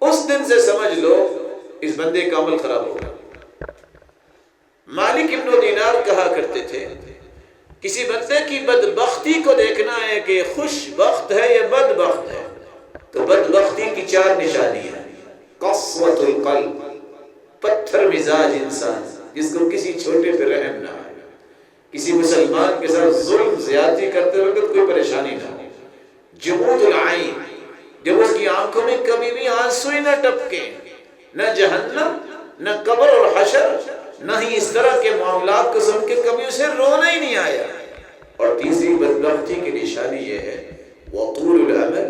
اس دن سے سمجھ لو اس بندے کا عمل خراب ہو گیا۔ مالک ابن دینار کہا کرتے تھے کسی بندے کی بدبختی کو دیکھنا ہے کہ خوش بخت ہے یا بدبخت ہے، تو بدبختی کی 4 نشانیاں ہیں۔ قسوۃ القلب، پتھر مزاج انسان جس کو کسی چھوٹے پہ رحم نہ آئے، کسی مسلمان کے ساتھ ظلم زیادتی کرتے وقت کوئی پریشانی نہ ہو۔ جمود العین، جب اس کی آنکھوں میں کبھی بھی آنسو ہی نہ ٹپکے، نہ جہنم نہ قبر اور حشر، نہ ہی اس طرح کے معاملات کو سن کے کبھی اسے رونا ہی نہیں آیا۔ اور تیسری بدبختی کی نشانی یہ ہے وطول الامل،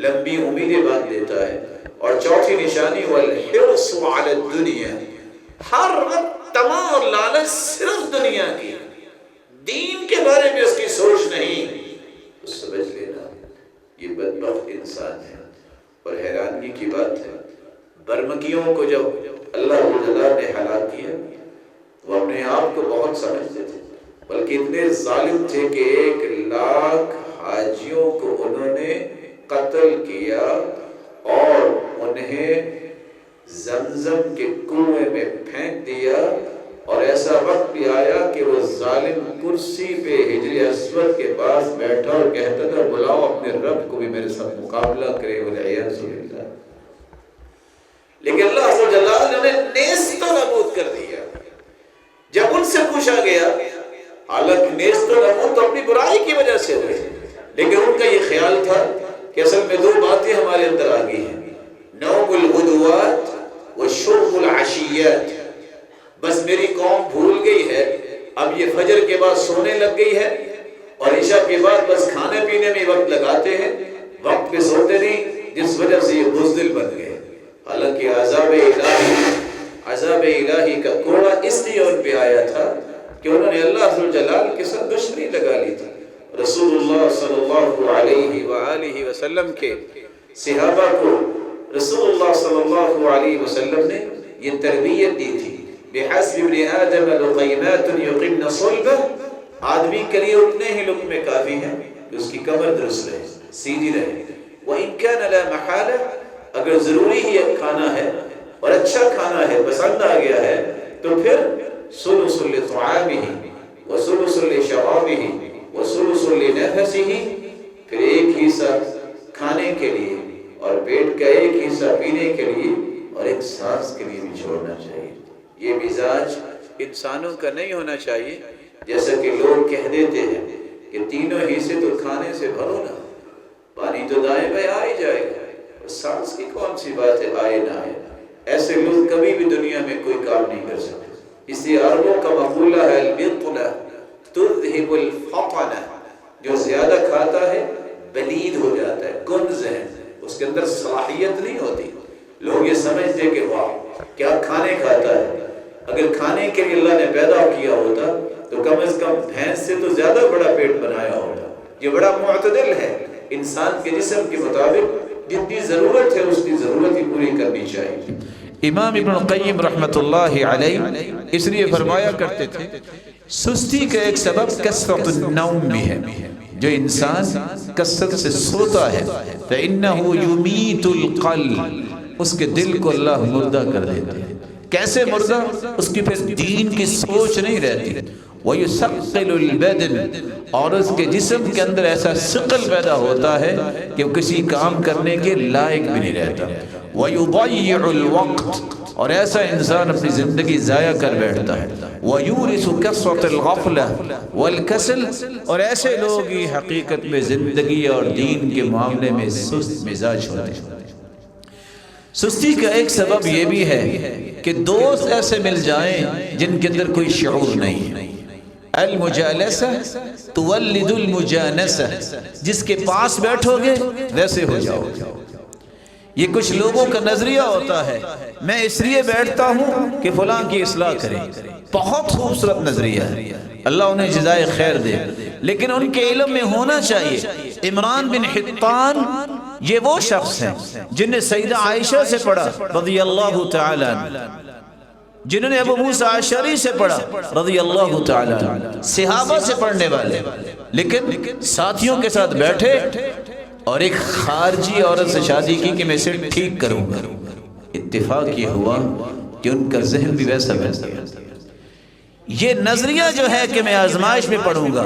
لمبی امیدیں باندھ دیتا ہے۔ اور چوتھی نشانی والحرص علی الدنیا، ہر وقت تما اور لالچ صرف دنیا کی، دین کے بارے میں اس کی سوچ نہیں، تو سمجھ لینا یہ بدبخت انسان ہے۔ اور حیرانگی کی بات ہے برمکیوں کو جب اللہ تعالیٰ نے ہلاک کیا وہ اپنے آپ کو بہت سمجھتے تھے، بلکہ اتنے ظالم تھے کہ 1,00,000 حاجیوں کو انہوں نے قتل کیا اور انہیں زمزم کے کنویں میں پھینک دیا۔ اور ایسا وقت بھی آیا کہ وہ ظالم کرسی پہ حجر اسود کے پاس بیٹھا اور کہتا تھا بلاؤ اپنے رب کو بھی میرے ساتھ مقابلہ کرے، والعیاذ باللہ۔ لیکن اللہ عز و جل نے انہیں نیست و نابود کر دیا۔ جب ان سے پوچھا گیا، حالانکہ نیست و نابود تو اپنی برائی کی وجہ سے ہوئے، لیکن ان کا یہ خیال تھا کہ اصل میں 2 باتیں ہمارے اندر آ گئی ہیں، نوم الغدوات و شرب العشیات۔ بس میری قوم بھول گئی ہے، اب یہ فجر کے بعد سونے لگ گئی ہے اور عشاء کے بعد بس کھانے پینے میں وقت لگاتے ہیں، وقت پہ سوتے نہیں، جس وجہ سے یہ بزدل بن گئے۔ حالانکہ عذاب الہی کا کوڑا اس لیے ان پہ آیا تھا کہ انہوں نے اللہ ذو الجلال کے ساتھ دشمنی لگا لی تھی۔ رسول اللہ صلی اللہ علیہ وآلہ وسلم کے صحابہ کو رسول اللہ صلی اللہ علیہ وسلم نے یہ تربیت دی تھی، بِحَسْبِ ابْنِ آدَمَ لُقَيْمَاتٌ يُقِمْنَ صُلْبَهُ، آدمی کے لیے اتنے ہی لقمے کافی ہیں کہ اس کی کمر درست رہے، سیدھی رہے۔ وَإِن كَانَ لَا مَحَالَةَ، اگر ضروری ہی کھانا ہے اور اچھا کھانا ہے، پسند آ گیا ہے، تو پھر ثُلُثٌ لِطَعَامِهِ وَثُلُثٌ لِشَرَابِهِ وَثُلُثٌ لِنَفَسِهِ، پھر ایک حصہ کھانے کے لیے اور پیٹ کا ایک حصہ پینے کے لیے اور ایک سانس کے لیے بھی چھوڑنا چاہیے۔ یہ مزاج انسانوں کا نہیں ہونا چاہیے، جیسا کہ لوگ کہہ دیتے ہیں کہ تینوں حصے تو کھانے سے بھرو نا، پانی تو دائیں بائیں آ ہی جائے گا، اور سانس کی کون سی بات ہے آئے نہ آئے۔ ایسے لوگ کبھی بھی دنیا میں کوئی کام نہیں کر سکتے۔ اس لیے عربوں کا مقولہ ہے البطلہ تذہب الفطنہ، جو زیادہ کھاتا ہے بلید ہو جاتا ہے، کنز ہے، اس کے اندر صلاحیت نہیں ہوتی۔ لوگ یہ سمجھتے کہ واہ کیا کھانے کھاتا ہے، اگر کھانے کے لیے اللہ نے پیدا کیا ہوتا تو کم از کم بھینس سے تو زیادہ بڑا پیٹ بنایا ہوتا۔ یہ بڑا معتدل ہے، انسان کے جسم کے مطابق جتنی ضرورت ہے اس کی ضرورت ہی پوری کرنی چاہیے۔ امام ابن القیم رحمۃ اللہ علیہ اس لیے فرمایا کرتے تھے سستی کا ایک سبب کثرت النوم بھی ہے، جو انسان کثرت سے سوتا ہے فإنہ یمیت القلب، اس کے دل کو اللہ مردہ کر دیتا ہے۔ کیسے مردہ؟ اس کی پھر دین کی سوچ نہیں رہتی۔ وَيُثَقِّلُ الْبَدْنَ، اور اس کے جسم کے اندر ایسا ثقل پیدا ہوتا ہے کہ وہ کسی کام کرنے کے لائق بھی نہیں رہتا۔ وَيُضَيِّعُ الْوَقْتَ، اور ایسا انسان اپنی زندگی ضائع کر بیٹھتا ہے۔ وَيُورِثُ كَثْرَةَ الْغَفْلَةِ وَالْكَسَلِ، اور ایسے لوگ ہی حقیقت میں زندگی اور دین کے معاملے میں سست مزاج ہوتے ہیں۔ سستی کا ایک سبب یہ بھی ہے کہ دوست ایسے مل جائیں جن کے اندر کوئی شعور نہیں ہے۔ المجالسہ تولد المجانسہ، جس کے پاس بیٹھو گے ویسے ہو جاؤ گے۔ یہ کچھ لوگوں کا نظریہ ہوتا ہے میں اس لیے بیٹھتا ہوں کہ فلاں کی اصلاح کرے، بہت خوبصورت نظریہ ہے، اللہ انہیں جزائے خیر دے، لیکن ان کے علم میں ہونا چاہیے۔ عمران بن حطان یہ وہ شخص ہیں جن نے سیدہ عائشہ سے پڑھا رضی اللہ تعالی عنہ، جنہوں نے ابو موسیٰ اشعری سے پڑھا رضی اللہ تعالی عنہ، صحابہ سے پڑھنے والے، لیکن ساتھیوں کے ساتھ بیٹھے اور ایک خارجی عورت سے شادی کی کہ میں اسے ٹھیک کروں گا۔ اتفاق یہ ہوا کہ ان کا ذہن بھی ویسا ویسا ہے۔ یہ نظریہ جو ہے کہ میں آزمائش میں پڑھوں گا،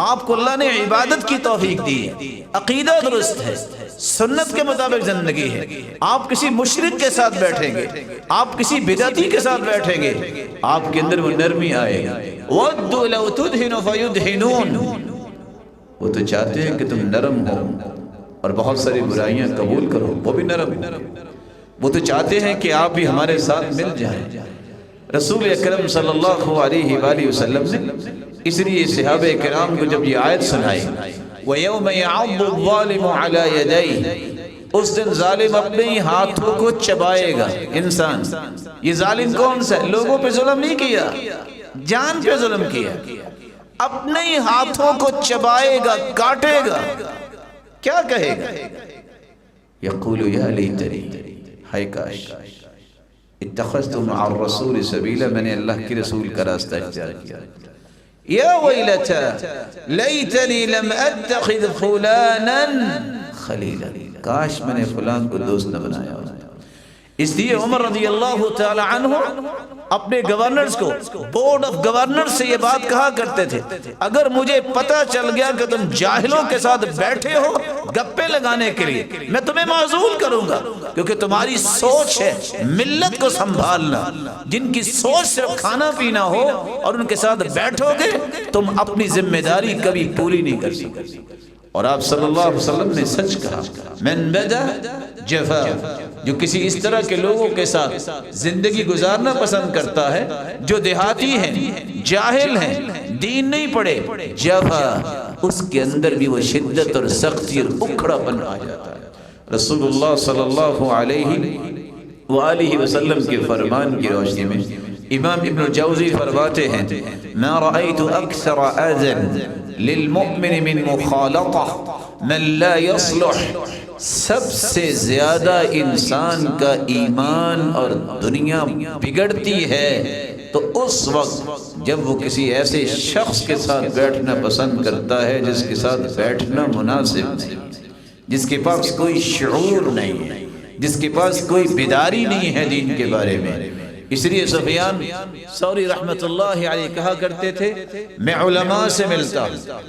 آپ کو اللہ نے عبادت کی توفیق دی ہے، عقیدہ درست ہے، سنت کے مطابق زندگی ہے۔ آپ کسی مشرک کے ساتھ بیٹھیں گے، آپ کسی بدعتی کے ساتھ بیٹھیں گے، آپ کے اندر وہ نرمی آئے گی۔ وَدُّوا لَوْ تُدْهِنُ فَيُدْهِنُونَ، وہ تو چاہتے ہیں کہ تم نرم ہو اور بہت ساری برائیاں قبول کرو، وہ بھی نرم ہو۔ وہ تو چاہتے ہیں کہ آپ بھی ہمارے ساتھ مل جائیں۔ رسول اکرم صلی اللہ علیہ وآلہ وسلم نے اس لیے صحابہ کرام کو جب یہ آیت سنائی وَيَوْمَ يَعَضُّ الظَّالِمُ عَلَى يَدَيْهِ، اس دن ظالم اپنے ہی ہاتھوں کو چبائے گا۔ انسان، یہ ظالم کون سا ہے؟ لوگوں پہ ظلم نہیں کیا، جان پہ ظلم کیا، اپنے ہی ہاتھوں کو چبائے گا، کاٹے گا۔ کیا کہے گا؟ یقول یا لیتنی، ہائے کاش اتخذت مع الرسول سبیلا، میں نے اللہ کی رسول کا راستہ اختیار کیا۔ یا ویلتا لیتنی لم اتخذ فلانا خلیلا، کاش میں نے فلان کو دوست نہ بنایا ہوتا۔ اس لیے عمر رضی اللہ تعالی عنہ اپنے گورنرز کو، بورڈ آف گورنرز سے یہ بات کہا کرتے تھے، اگر مجھے پتہ چل گیا کہ تم جاہلوں کے ساتھ بیٹھے ہو گپے لگانے کے لیے، میں تمہیں معزول کروں گا، کیونکہ تمہاری سوچ ہے ملت کو سنبھالنا۔ جن کی سوچ صرف کھانا پینا ہو اور ان کے ساتھ بیٹھو گے، تم اپنی ذمہ داری کبھی پوری نہیں کر سکتے۔ اور آپ صلی اللہ علیہ وسلم نے سچ کہا، من بدا جفا، جو کسی اس طرح کے لوگوں کے ساتھ زندگی گزارنا پسند کرتا ہے جو دیہاتی ہیں، جاہل ہیں، دین نہیں پڑھے، جفا، اس کے اندر بھی وہ شدت اور سختی اور اکھڑا پن آ جاتا ہے۔ رسول اللہ صلی اللہ علیہ وآلہ وسلم کے فرمان کی روشنی میں امام ابن الجوزی فرماتے ہیں ما رأيت أكثر أذى للمؤمن من مخالطة من لا يصلح، سب سے زیادہ انسان کا ایمان اور دنیا بگڑتی ہے تو اس وقت جب وہ کسی ایسے شخص کے ساتھ بیٹھنا پسند کرتا ہے جس کے ساتھ بیٹھنا مناسب نہیں، جس کے پاس کوئی شعور نہیں ہے، جس کے پاس کوئی بیداری نہیں ہے دین کے بارے میں۔ اس لیے سفیان ثوری رحمت اللہ علیہ کہا کرتے تھے میں علماء سے ملتا ہوں،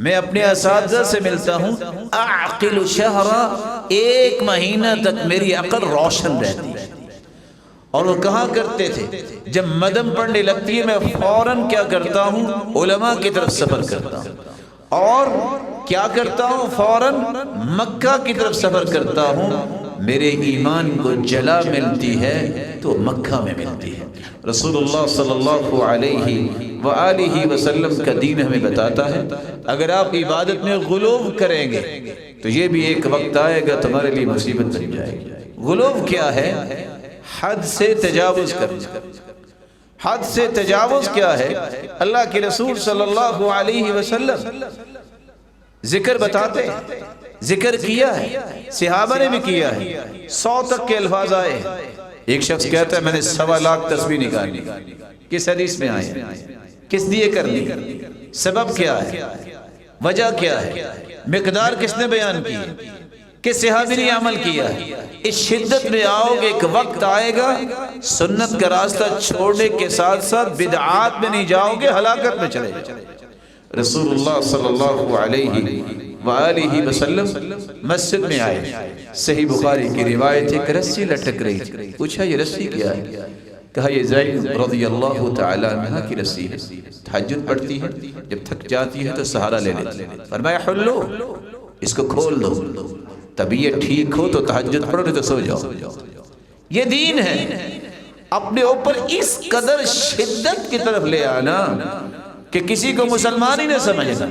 میں اپنے اساتذہ سے ملتا ہوں، اعقل شہرا، ایک مہینہ تک میری عقل روشن رہتی ہے۔ اور وہ کہا کرتے تھے جب مدم پڑنے لگتی ہے میں فوراً کیا کرتا ہوں، علماء کی طرف سفر کرتا ہوں، اور کیا کرتا ہوں، فوراً مکہ کی طرف سفر کرتا ہوں۔ میرے ایمان کو جلا ملتی ہے تو مکہ میں ملتی ہے۔ رسول اللہ صلی اللہ علیہ وآلہ وسلم کا دین ہمیں بتاتا ہے اگر آپ عبادت میں غلو کریں گے تو یہ بھی ایک وقت آئے گا تمہارے لیے مصیبت بن جائے گی۔ غلو کیا ہے؟ حد سے تجاوز کرنا۔ حد سے تجاوز کیا ہے؟ اللہ کے رسول صلی اللہ علیہ وسلم ذکر بتاتے ہیں، ذکر کیا ہے، صحابہ نے بھی کیا ہے، 100 تک کے الفاظ آئے ہیں۔ ایک شخص کہتا ہے میں نے 1.25 لاکھ تسبیح نکالی، کس حدیث میں آئے ہیں؟ کس لیے کرنی؟ سبب کیا ہے؟ وجہ کیا ہے؟ مقدار کس نے بیان کی؟ کس صحابی نے عمل کیا؟ اس شدت میں آؤ گے ایک وقت آئے گا سنت کا راستہ چھوڑنے کے ساتھ ساتھ بدعات میں نہیں جاؤ گے، ہلاکت میں چلے جاؤ۔ رسول اللہ صلی اللہ علیہ وآلہ وسلم مسجد میں آئے، صحیح بخاری کی روایت ہے کہ رسی لٹک رہی تھی، پوچھا یہ رسی کیا ہے؟ کہا یہ زینب رضی اللہ تعالی عنہ کی رسی ہے، تہجد پڑھتی ہے، جب تھک جاتی ہے تو سہارا لے لیتی ہے۔ فرمایا حلو، اس کو کھول دو، طبیعت ٹھیک ہو تو تہجد پڑھو نہیں تو سو جاؤ۔ یہ دین ہے۔ اپنے اوپر اس قدر شدت کی طرف لے آنا کہ کسی کو مسلمان ہی نہ سمجھنا،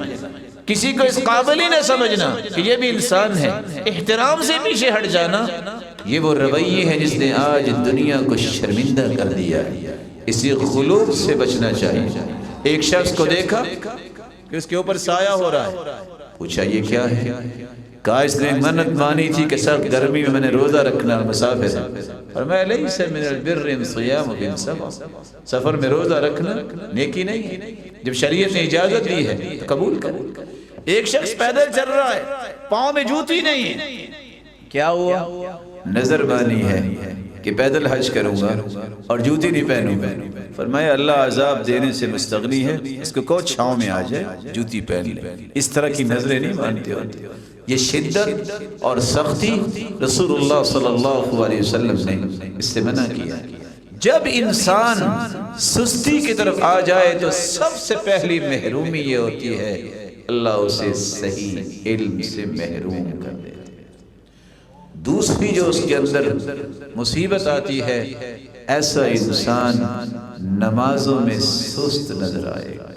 کسی کو اس قابل ہی نہ سمجھنا کہ یہ بھی انسان ہے، احترام سے پیچھے ہٹ جانا، یہ وہ رویے ہے جس نے آج دنیا کو شرمندہ کر دیا۔ اسی غلو سے بچنا چاہیے۔ ایک شخص کو دیکھا کہ اس کے اوپر سایہ ہو رہا ہے، پوچھا یہ کیا ہے؟ کہا اس نے منت مانی تھی کہ سخت گرمی میں نے روزہ رکھنا، مسافر ہے۔ فرمایا لیس من البر صیام فی سفر، سفر میں روزہ رکھنا نیکی نہیں ہے، جب شریعت نے اجازت دی ہے تو قبول کرو۔ ایک شخص پیدل چل رہا ہے، پاؤں میں جوتی نہیں ہے، کیا ہوا؟ نظر بانی ہے کہ پیدل حج کروں گا اور جوتی نہیں پہنوں گا۔ فرمایا اللہ عذاب دینے سے مستغنی ہے، اس کو کہو چھاؤں میں آ جائے جوتی پہن لے۔ اس طرح کی نظریں نہیں مانتے ہوتے۔ یہ شدت اور سختی رسول اللہ صلی اللہ علیہ وسلم نے اس سے منع کیا۔ جب انسان سستی کی طرف آ جائے تو سب سے پہلی محرومی یہ ہوتی ہے اللہ اسے صحیح علم سے محروم کر دیتا ہے۔ دوسری جو اس کے اندر مصیبت آتی ہے، ایسا انسان نمازوں میں سست نظر آئے گا۔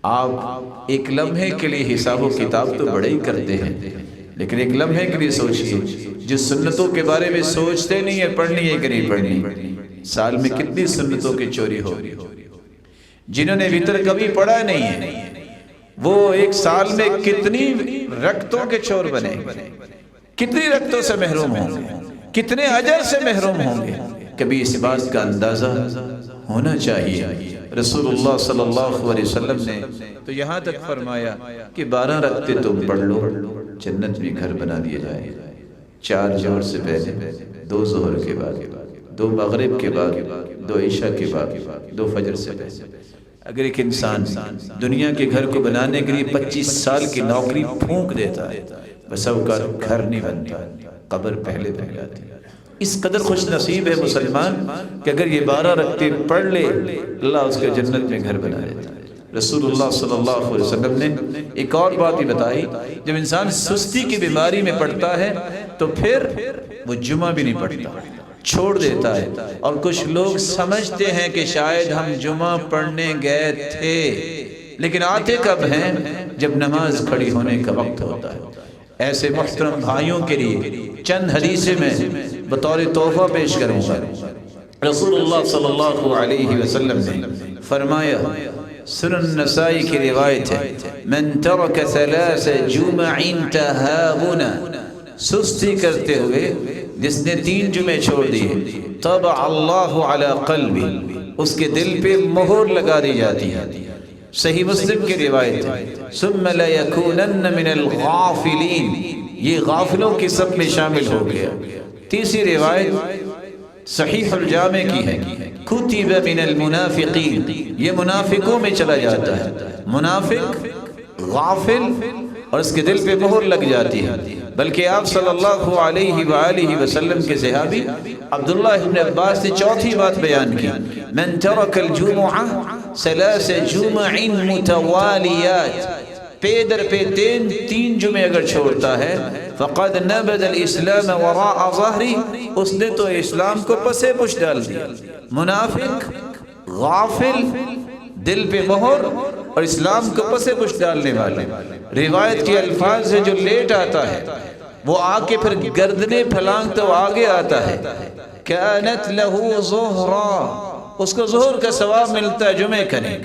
آپ ایک لمحے کے لیے حساب و کتاب تو بڑے ہی کرتے ہیں، لیکن ایک لمحے کے لیے سوچئے جو سنتوں کے بارے میں سوچتے نہیں ہے پڑھنی ہے کہ نہیں پڑھنی۔ سال میں کتنی سنتوں کی چوری ہو، جنہوں نے وتر کبھی پڑھا نہیں ہے وہ ایک سال میں کتنی رکعتوں کے چور بنے، کتنی رکعتوں سے محروم ہوں گے، کتنے اجر سے محروم ہوں گے۔ کبھی اس بات کا اندازہ ہونا چاہیے۔ رسول اللہ صلی اللہ علیہ وسلم نے تو یہاں تک فرمایا کہ 12 رکعتیں تم پڑھ لو، جنت میں گھر بنا دیا جائے، 4 ظہر سے پہلے، 2 ظہر کے بعد، 2 مغرب کے بعد، 2 عشاء کے بعد، 2 فجر سے پہلے۔ اگر ایک انسان دنیا کے گھر کو بنانے کے لیے 25 سال کی نوکری پھونک دیتا ہے، بس اوقات گھر نہیں بنتا، قبر پہلے بن جاتی ہے۔ اس قدر خوش نصیب ہے مسلمان کہ اگر یہ 12 رکعتیں پڑھ لے اللہ اس کے جنت میں گھر بنا دیتا ہے۔ رسول اللہ صلی اللہ علیہ وسلم نے ایک اور بات بھی بتائی، جب انسان سستی کی بیماری میں پڑتا ہے تو پھر وہ جمعہ بھی نہیں پڑھتا، چھوڑ دیتا ہے۔ اور کچھ لوگ سمجھتے ہیں کہ شاید ہم جمعہ پڑھنے گئے تھے، لیکن آتے کب ہیں؟ جب نماز کھڑی ہونے کا وقت ہوتا ہے۔ ایسے محترم بھائیوں کے لیے چند حدیثیں میں بطور تحفہ پیش کروں گا۔ رسول اللہ صلی اللہ علیہ وسلم نے فرمایا، سنن نسائی کی روایت ہے، من ترک ثلاث جمع تہاونا، سستی کرتے ہوئے جس نے 3 جمعے چھوڑ دیے، طبع اللہ علی قلبی، اس کے دل پہ مہر لگا دی جاتی ہے۔ صحیح مسلم کی روایت ہے، ثم لیکونن من الغافلین، یہ غافلوں کی سب میں شامل ہو گیا۔ تیسری روایت صحیح الجامع کی ہے، کتب من المنافقین، یہ منافقوں میں چلا جاتا ہے، منافق غافل اور اس کے دل پہ مہر لگ جاتی ہے۔ بلکہ آپ صلی اللہ علیہ وآلہ وسلم کے صحابی عبداللہ ابن عباس نے چوتھی بات بیان کی، من ترک الجمعہ 3 جمع متوالیات، پے در پہ 3 جمعے اگر چھوڑتا ہے، فقد نبذ الاسلام وراء ظہری، اس نے تو اسلام کو پسے پش ڈال دیا۔ منافق غافل دل پہ مہر اور اسلام کو پسے پش ڈالنے والے۔ روایت کے الفاظ سے جو لیٹ آتا ہے وہ آ کے پھر گردنے پھلانگتا وہ آگے آتا ہے، کانت لہو ظہرا، اس کو ظہر کا ثواب ملتا ہے جمعے کریں۔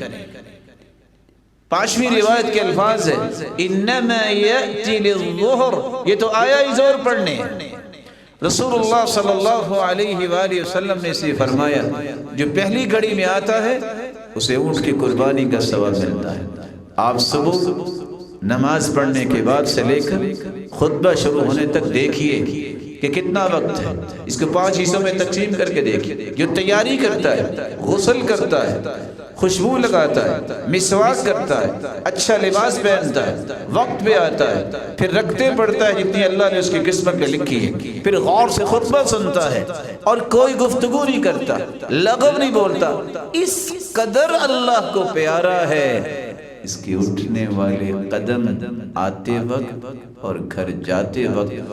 5ویں روایت کے الفاظ ہے، انما یأتی للظہر، یہ تو آیا ہی ظہر پڑھنے۔ رسول اللہ صلی اللہ علیہ وآلہ وسلم نے اسے فرمایا، جو پہلی گھڑی میں آتا ہے اسے اونٹ کی قربانی کا ثواب ملتا ہے۔ آپ صبح نماز پڑھنے کے بعد سے لے کر خطبہ شروع ہونے تک دیکھیے کہ کتنا وقت ہے، اس کو 5 حصوں میں تقسیم کر کے دیکھیے۔ جو تیاری کرتا ہے، غسل کرتا ہے، خوشبو لگاتا ہے، مسواک کرتا ہے، اچھا لباس پہنتا ہے، وقت پہ آتا ہے، پھر رکھتے پڑھتا ہے جتنی اللہ نے اس کی قسمت میں لکھی ہے، پھر غور سے خطبہ سنتا ہے اور کوئی گفتگو نہیں کرتا، لغو نہیں بولتا، اس قدر اللہ کو پیارا ہے اس کے اٹھنے والے قدم آتے وقت اور گھر جاتے وقت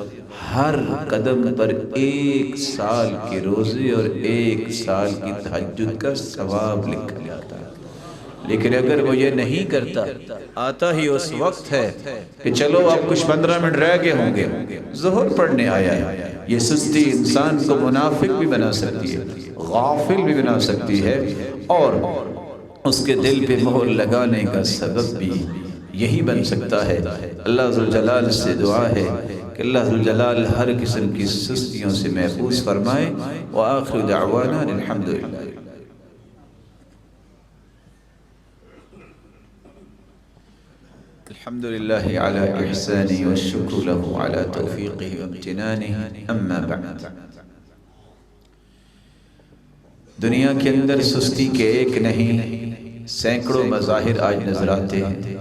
ہر قدم پر 1 سال کے روزے اور 1 سال کی تہجد کا ثواب لکھا جاتا ہے۔ لیکن اگر وہ یہ نہیں کرتا، آتا ہی اس وقت ہے کہ چلو اب کچھ 15 منٹ رہ گئے ہوں گے، ظہر پڑھنے آیا ہے، یہ سستی انسان کو منافق بھی بنا سکتی ہے، غافل بھی بنا سکتی ہے، اور اس کے دل پہ مہر لگانے کا سبب بھی یہی بن سکتا ہے۔ اللہ ذوالجلال سے دعا ہے کہ اللہ ذوالجلال ہر قسم کی سستیوں سے محفوظ فرمائے۔ وآخر دعوانا الحمدللہ۔ الحمدللہ علی احسانہ والشکر له علی توفیقہ وامتنانہ، اما بعد۔ دنیا کے اندر سستی کے ایک نہیں سینکڑوں مظاہر آج نظر آتے ہیں۔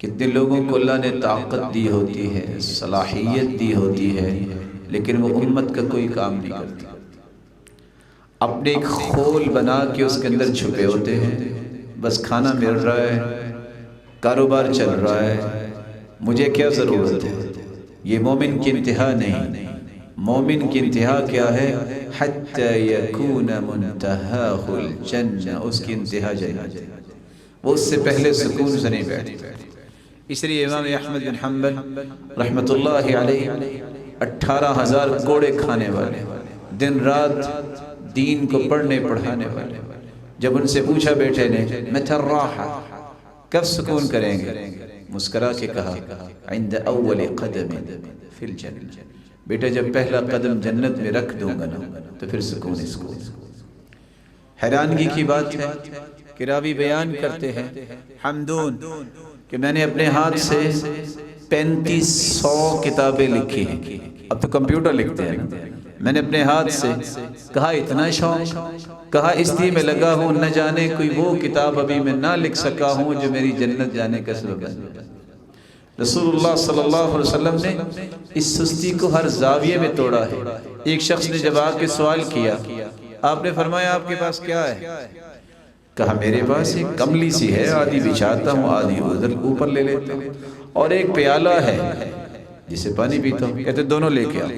کتنے لوگوں کو اللہ نے طاقت دی ہوتی ہے، صلاحیت دی ہوتی ہے، لیکن وہ امت کا کوئی کام نہیں کرتے، اپنے ایک خول بنا کے اس کے اندر چھپے ہوتے ہیں، بس کھانا مل رہا ہے، کاروبار چل رہا ہے، مجھے کیا ضرورت ہے۔ یہ مومن کی انتہا نہیں۔ مومن کی انتہا کیا ہے؟ حتی یکون منتہاہ الجنہ، اس کی انتہا جنت ہے، وہ اس سے پہلے سکون سے نہیں بیٹھتا۔ اس لیے امام احمد بن حنبل رحمۃ اللہ علیہ 18,000 کوڑے کھانے والے، دن رات دین کو پڑھنے پڑھانے والے، جب ان سے پوچھا بیٹے نے متی الراحہ، کب سکون کریں گے، مسکرا کے کہا عند اول قدم فی الجنہ، بیٹا جب پہلا قدم جنت میں رکھ دوں گا نا تو پھر سکون ہی سکون۔ حیرانگی کی بات ہے کہ راوی بیان کرتے ہیں حمدون کہ میں نے اپنے ہاتھ سے 3500 کتابیں لکھی ہیں، اب تو کمپیوٹر لکھتے ہیں، میں نے اپنے ہاتھ سے کہا اتنا شوق، کہا اس لیے میں لگا ہوں نہ جانے کوئی وہ کتاب ابھی میں نہ لکھ سکا ہوں جو میری جنت جانے کا سبب بنے۔ رسول اللہ صلی اللہ علیہ وسلم نے اس سستی کو ہر زاویے میں توڑا ہے۔ ایک شخص نے جب آ کے سوال کیا، آپ نے فرمایا آپ کے پاس کیا ہے؟ کہا میرے پاس ایک کملی سی ہے، آدھی بچھاتا ہوں آدھی ادھر اوپر لے لیتا ہوں، اور ایک پیالہ ہے جسے پانی پیتا ہوں۔ کہتے دونوں لے کے آؤ۔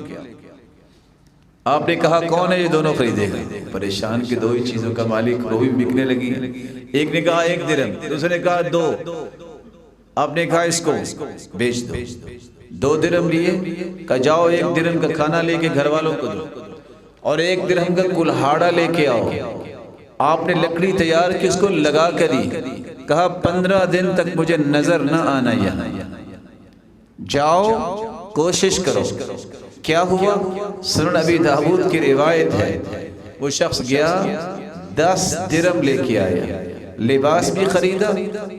آپ نے کہا کون ہے یہ دونوں خریدے گا؟ پریشان کہ 2 ہی چیزوں کا مالک، وہ بھی بکنے لگی۔ ایک نے کہا 1 درہم، دوسرے نے کہا 2، آپ نے کہا اس کو بیچ دو۔ 2 درہم لیے، کہا جاؤ 1 درہم کا کھانا لے کے گھر والوں کو دو، اور 1 درہم کا کلہاڑا لے کے آؤ. آپ نے لکڑی تیار کی، اس کو لگا کر دی، کہا 15 دن تک مجھے نظر نہ آنا یہاں، جاؤ کوشش کرو. کیا ہوا؟ سنن ابی داؤد کی روایت ہے، وہ شخص گیا 10 درہم لے کے آیا، لباس بھی خریدا،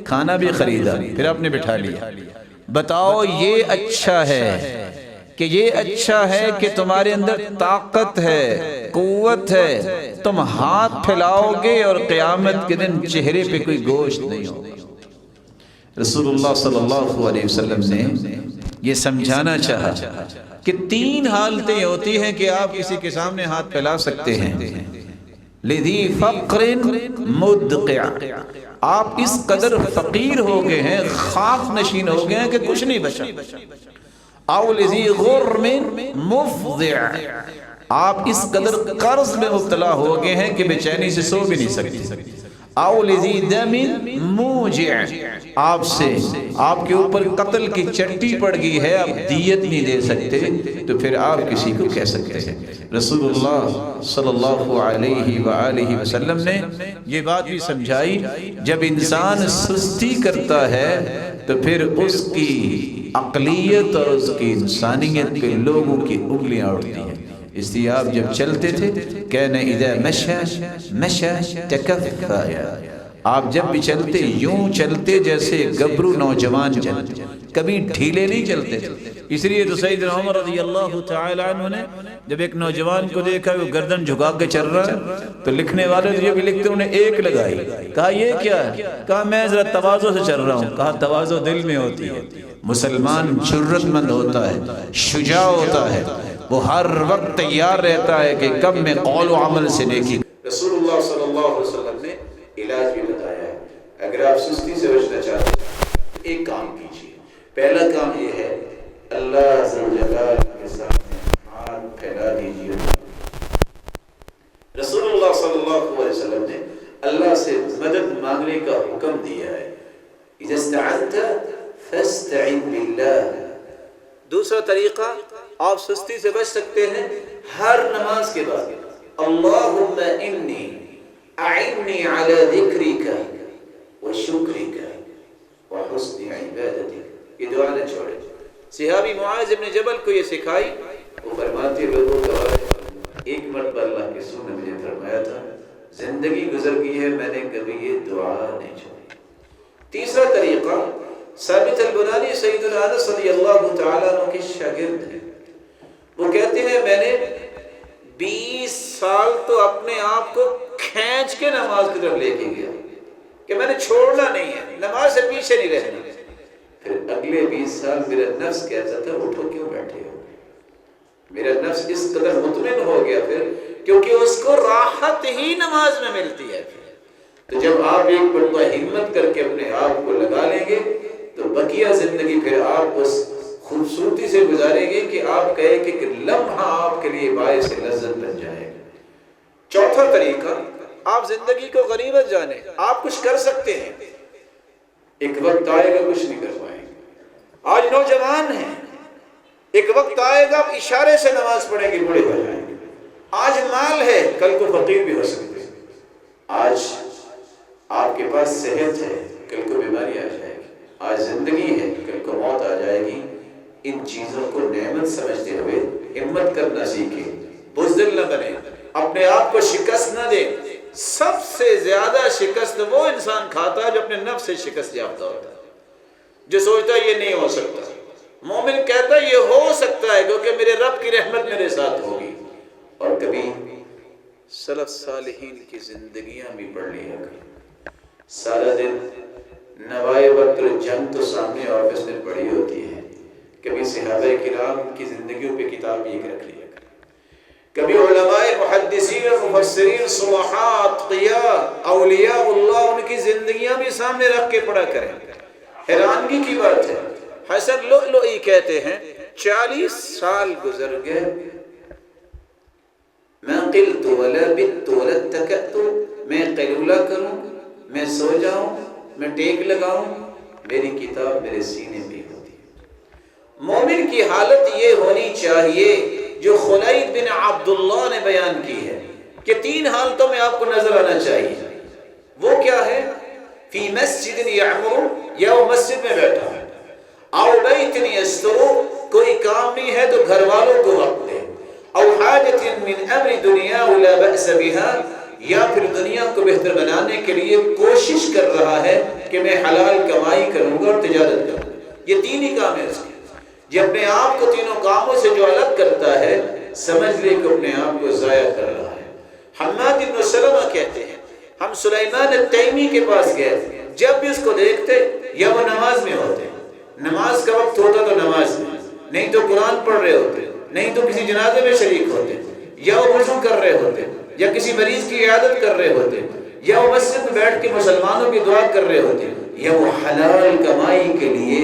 کھانا بھی خریدا، پھر آپ نے بٹھا لیا. بتاؤ یہ اچھا ہے کہ یہ اچھا ہے کہ تمہارے اندر طاقت ہے، قوت ہے، تم ہاتھ پھیلاؤ گے اور قیامت کے دن چہرے پہ کوئی گوشت نہیں ہوگا. رسول اللہ صلی اللہ علیہ وسلم نے یہ سمجھانا چاہا کہ 3 حالتیں ہوتی ہیں کہ آپ کسی کے سامنے ہاتھ پھیلا سکتے ہیں. لذی فقر مدقع، آپ اس قدر فقیر ہو گئے ہیں، خاک نشین ہو گئے ہیں کہ کچھ نہیں بچا. او لذی غرم مفضع، آپ اس قدر قرض میں مبتلا ہو گئے ہیں کہ بے چینی سے سو بھی نہیں سکتے. او لذی دم موجع، آپ کے اوپر قتل کی چٹی پڑ گئی ہے، آپ دیت نہیں دے سکتے، تو پھر آپ کسی کو کہہ سکتے ہیں. رسول اللہ صلی اللہ علیہ وآلہ وسلم نے یہ بات بھی سمجھائی، جب انسان سستی کرتا ہے تو پھر اس کی عقلیت اور اس کی انسانیت پہ لوگوں کی انگلیاں اٹھتی ہیں. اس لیے آپ جب چلتے تھے کہنا اذا مشى تکفایا، آپ جب بھی چلتے یوں چلتے جیسے گبرو نوجوان چلتے، کبھی ڈھیلے نہیں چلتے. اس لیے تو سیدنا عمر رضی اللہ تعالی عنہ نے جب ایک نوجوان کو دیکھا وہ گردن جھکا کے چل رہا ہے تو لکھنے والے جو بھی لکھتے انہیں 1 لگائی. کہا یہ کیا ہے؟ کہا میں ذرا تواضع سے چل رہا ہوں. کہا تواضع دل میں ہوتی ہے. مسلمان جرت مند ہوتا ہے، شجاع ہوتا ہے، وہ ہر وقت تیار رہتا ہے کہ کب میں قول و عمل سے نیکی. رسول اللہ صلی اللہ علیہ وسلم نے علاج بھی بتایا ہے. اگر آپ سستی سے بچنا چاہتے ہیں ایک کام کیجیے. پہلا کام یہ ہے اللہ عز و جلال کے سامنے ہاتھ پھیلا دیجیے. رسول اللہ صلی اللہ علیہ وسلم نے اللہ سے مدد مانگنے کا حکم دیا ہے. اذا استعنت فاستعن باللہ. دوسرا طریقہ آپ سستی سے بچ سکتے ہیں ہر نماز کے بعد اللہم انی اعنی علی ذکرک وشکرک وحسن عبادتک. یہ دعا نہ چھوڑے. صحابی معاذ ابن جبل کو یہ سکھائی. وہ فرماتے لوگوں کا ایک مرتبہ اللہ کے رسول نے مجھے فرمایا تھا، زندگی گزر گئی ہے میں نے کبھی یہ دعا نہیں چھوڑی. تیسرا طریقہ ثابت البنانی سیدنا انس رضی اللہ تعالیٰ عنہ کے شاگرد ہیں. وہ کہتے ہیں میں نے 20 سال تو اپنے آپ کو کھینچ کے نماز کی طرف لے کے گیا کہ میں نے چھوڑنا نہیں ہے، نماز سے پیچھے نہیں رہنا. پھر اگلے 20 سال میرا نفس کہتا تھا اٹھو کیوں بیٹھے ہو. میرا نفس اس قدر مطمئن ہو گیا پھر کیونکہ اس کو راحت ہی نماز میں ملتی ہے. تو جب آپ ایک مرتبہ ہمت کر کے اپنے آپ کو لگا لیں گے تو بقیہ زندگی پھر آپ اس خوبصورتی سے گزاریں گے کہ آپ کہیں کہ لمحہ آپ کے لیے باعث لذت بن جائے گا. چوتھا طریقہ آپ زندگی کو غنیمت جانیں. آپ کچھ کر سکتے ہیں، ایک وقت آئے گا کچھ نہیں کر پائیں گے. آج نوجوان ہیں، ایک وقت آئے گا آپ اشارے سے نماز پڑھیں گے بوڑھے ہو جائیں گے. آج مال ہے کل کو فقیر بھی ہو سکتے ہیں. آج آپ کے پاس صحت ہے کل کو بیماری آ جائے گی. آج زندگی ہے کل کو موت آ جائے گی. ان چیزوں کو نعمت سمجھتے ہوئے ہمت کرنا سیکھیں، بزدل نہ بنیں، اپنے آپ کو شکست نہ دیں. سب سے زیادہ شکست وہ انسان کھاتا ہے جو اپنے نفس سے شکست یافتہ ہوتا ہے، جو سوچتا ہے یہ نہیں ہو سکتا. مومن کہتا ہے یہ ہو سکتا ہے کیونکہ میرے رب کی رحمت میرے ساتھ ہوگی. اور کبھی سلف صالحین کی زندگیاں بھی پڑھ لیا کریں. سارا دن نوائے وقت جنگ تو سامنے آفس میں پڑھی ہوتی ہے. کبھی صحابہ کرام کی زندگیوں پہ کتاب ایک رکھ لیا کریں. کبھی علماء محدثین مفسرین صلحاء اتقیاء اولیاء اللہ ان کی زندگیاں بھی سامنے رکھ کے پڑھا کریں. حیرانگی کی بات ہے حسن لؤلؤی کہتے ہیں 40 سال گزر گئے میں قلت ولا بت ولا اتکأت، میں قیلولہ کروں، میں سو جاؤں، میں ٹیک لگاؤں، میری کتاب میرے سینے میں ہوتی ہے. مومن کی حالت یہ ہونی چاہیے جو خلید بن عبداللہ نے بیان کی ہے کہ 3 حالتوں میں آپ کو نظر آنا چاہیے. وہ کیا ہے؟ فی مسجد یعمر، یا وہ مسجد میں بیٹھا ہے، او بیت یستر، کوئی کام نہیں ہے تو گھر والوں کو وقت دے، او حاجت من امر دنیا لا بأس بها، یا پھر دنیا کو بہتر بنانے کے لیے کوشش کر رہا ہے کہ میں حلال کمائی کروں گا اور تجارت کروں گا. یہ 3 ہی کام ہے اس کے. یہ اپنے آپ کو تینوں کاموں سے جو الگ کرتا ہے، سمجھ لے کہ اپنے آپ کو ضائع کر رہا ہے. حماد بن سلمہ کہتے ہیں ہم سلیمان التیمی کے پاس گئے، جب بھی اس کو دیکھتے یا وہ نماز میں ہوتے، نماز کا وقت ہوتا تو نماز میں، نہیں تو قرآن پڑھ رہے ہوتے، نہیں تو کسی جنازے میں شریک ہوتے، یا وہ وضو کر رہے ہوتے، یا کسی مریض کی عیادت کر رہے ہوتے، یا وہ مسجد میں بیٹھ کے مسلمانوں کی دعا کر رہے ہوتے، یا وہ حلال کمائی کے لیے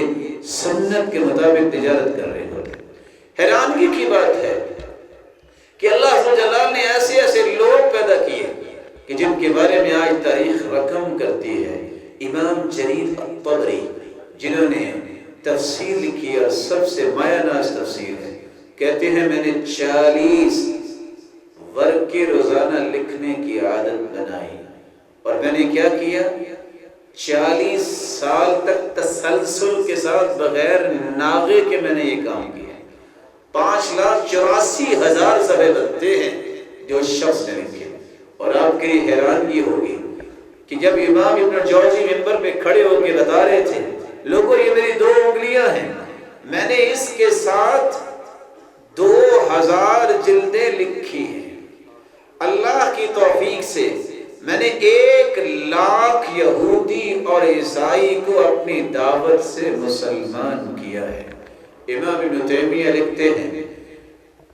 سنت کے مطابق تجارت کر رہے ہوتے. حیرانگی کی بات ہے کہ اللہ عز و جلال نے ایسے ایسے لوگ پیدا کیے کہ جن کے بارے میں آج تاریخ رقم کرتی ہے. امام جریر الطبری جنہوں نے تفسیر لکھی اور سب سے مایہ ناز تفسیر ہے، کہتے ہیں میں نے 40 ورقے روزانہ لکھنے کی عادت بنائی، اور میں نے کیا کیا، 40 سال تک تسلسل کے ساتھ بغیر ناغے کے میں نے یہ کام کیا. 5,84,000 صفحے بنتے ہیں جو شخص نے لکھے. اور آپ کی حیرانگی ہوگی کہ جب امام ابن جوزی ممبر پہ کھڑے ہو کے بتا رہے تھے لوگوں یہ میری 2 انگلیاں ہیں، میں نے اس کے ساتھ 2000 جلدیں لکھی ہیں. اللہ کی توفیق سے میں نے 1,00,000 یہودی اور عیسائی کو اپنی دعوت سے مسلمان کیا ہے. امام ابن تیمیہ لکھتے ہیں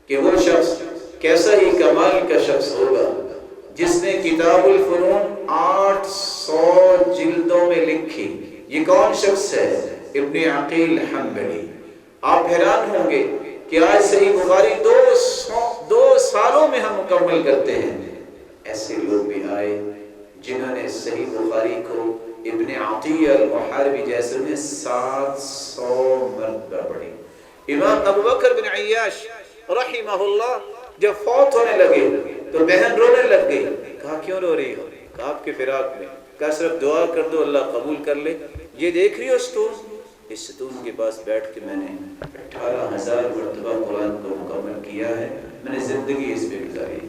کہ وہ شخص کیسا ہی کمال کا شخص ہوگا جس نے کتاب الفنون 800 جلدوں میں لکھی. یہ کون شخص ہے؟ ابن عقیل حنبلی. آپ حیران ہوں گے کہ آج صحیح بخاری 2 سالوں میں ہم مکمل کرتے ہیں. ایسے لوگ بھی آئے جنہوں نے صحیح بخاری کو ابن عطیہ المحاربی جیسے نے 700 مرتبہ پڑھی. امام ابو بکر بن عیاش رحمہ اللہ جب فوت ہونے لگے تو بہن رونے لگ گئی. کہا کیوں رو رہی ہو؟ کہا آپ کے فراق میں. کہا صرف دعا کر دو اللہ قبول کر لے. یہ دیکھ رہی ہو ستون، اس ستون کے پاس بیٹھ کے میں نے 18,000 مرتبہ قرآن کو مکمل کیا ہے. میں نے زندگی اس پہ گزاری.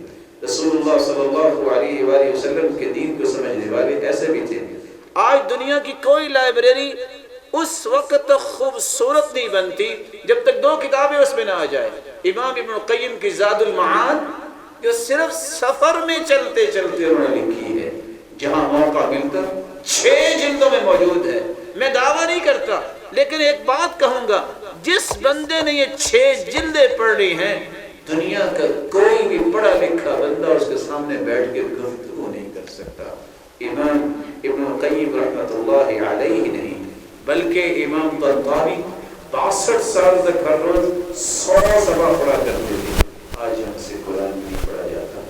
رسول اللہ صلی اللہ علیہ وآلہ وسلم کے دین کو سمجھنے والے ایسے بھی تھے. آج دنیا کی کوئی لائبریری اس وقت تک خوبصورت نہیں بنتی جب تک 2 کتابیں اس میں نہ آ جائے. امام ابن القیم کی زاد المعاد جو صرف سفر میں چلتے چلتے انہوں نے لکھی ہے، جہاں موقع ملتا 6 جلدوں میں موجود ہے. میں دعویٰ نہیں کرتا لیکن ایک بات کہوں گا، جس بندے نے یہ 6 جلدیں پڑھی ہیں دنیا کا کوئی بھی پڑھا لکھا بندہ اس کے سامنے بیٹھ کے گفتگو نہیں کر سکتا. امام ابن القیم رحمۃ اللہ علیہ نہیں بلکہ امام طنطاوی 62 سال تک ہر روز 100 صفحہ پڑھا کرتے تھے. آج ہم سے قرآن نہیں پڑھا جاتا.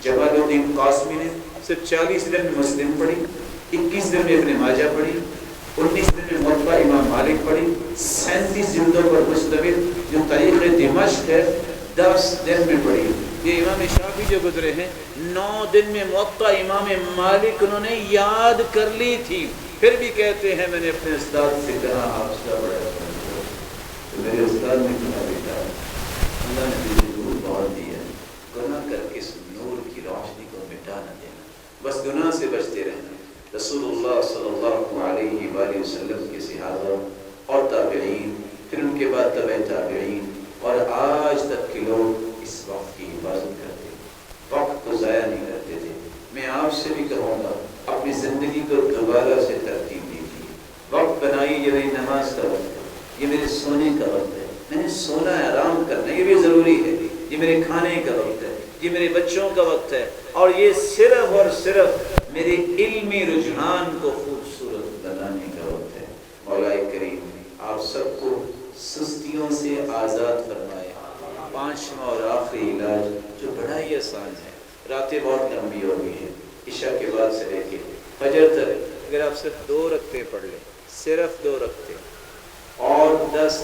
جمال الدین قاسمی نے صرف 40 دن میں مسلم پڑھی، 21 دن میں ابن ماجہ پڑھی، 19 دن میں موطا امام مالک پڑھی، 37 جلدوں پر مشتمل جو تاریخ دمشق ہے 10 دن میں پڑھی. یہ امام شافعی جو گزرے ہیں 9 دن میں موطا امام مالک انہوں نے یاد کر لی تھی. پھر بھی کہتے ہیں میں نے اپنے استاد سے کہا آپ سے بڑا تو میرے استاد نے کہا بیٹا اللہ نے تجھے نور بہت دیا ہے، گناہ کر کے اس نور کی روشنی کو مٹا نہ دینا، بس گناہ سے بچتے رہنا. رسول اللہ صلی اللہ علیہ وآلہ وسلم کے صحابہ اور تابعین، پھر ان کے بعد تبع تابعین اور آج تک کے لوگ اس وقت کی حفاظت کرتے، وقت کو ضائع نہیں کرتے تھے. میں آپ سے بھی کہوں گا اپنی زندگی کو دوبارہ سے ترتیب دیجیے. وقت بنائیے، یہ میری نماز کا وقت ہے، یہ میرے سونے کا وقت ہے، میں نے سونا ہے، آرام کرنا یہ بھی ضروری ہے، یہ میرے کھانے کا وقت ہے، یہ میرے بچوں کا وقت ہے، اور یہ صرف اور صرف میرے علمی رجحان کو خوبصورت بنانے کا وقت ہے. مولا کریم آپ سب کو سستیوں سے آزاد فرمائے. 5واں اور آخری علاج جو بڑا ہی آسان ہے، راتیں بہت لمبی ہو گئی ہیں، عشاء کے بعد سے لے کے فجر تک اگر آپ صرف 2 رکعتیں پڑھ لیں، صرف 2 رکعتیں اور 10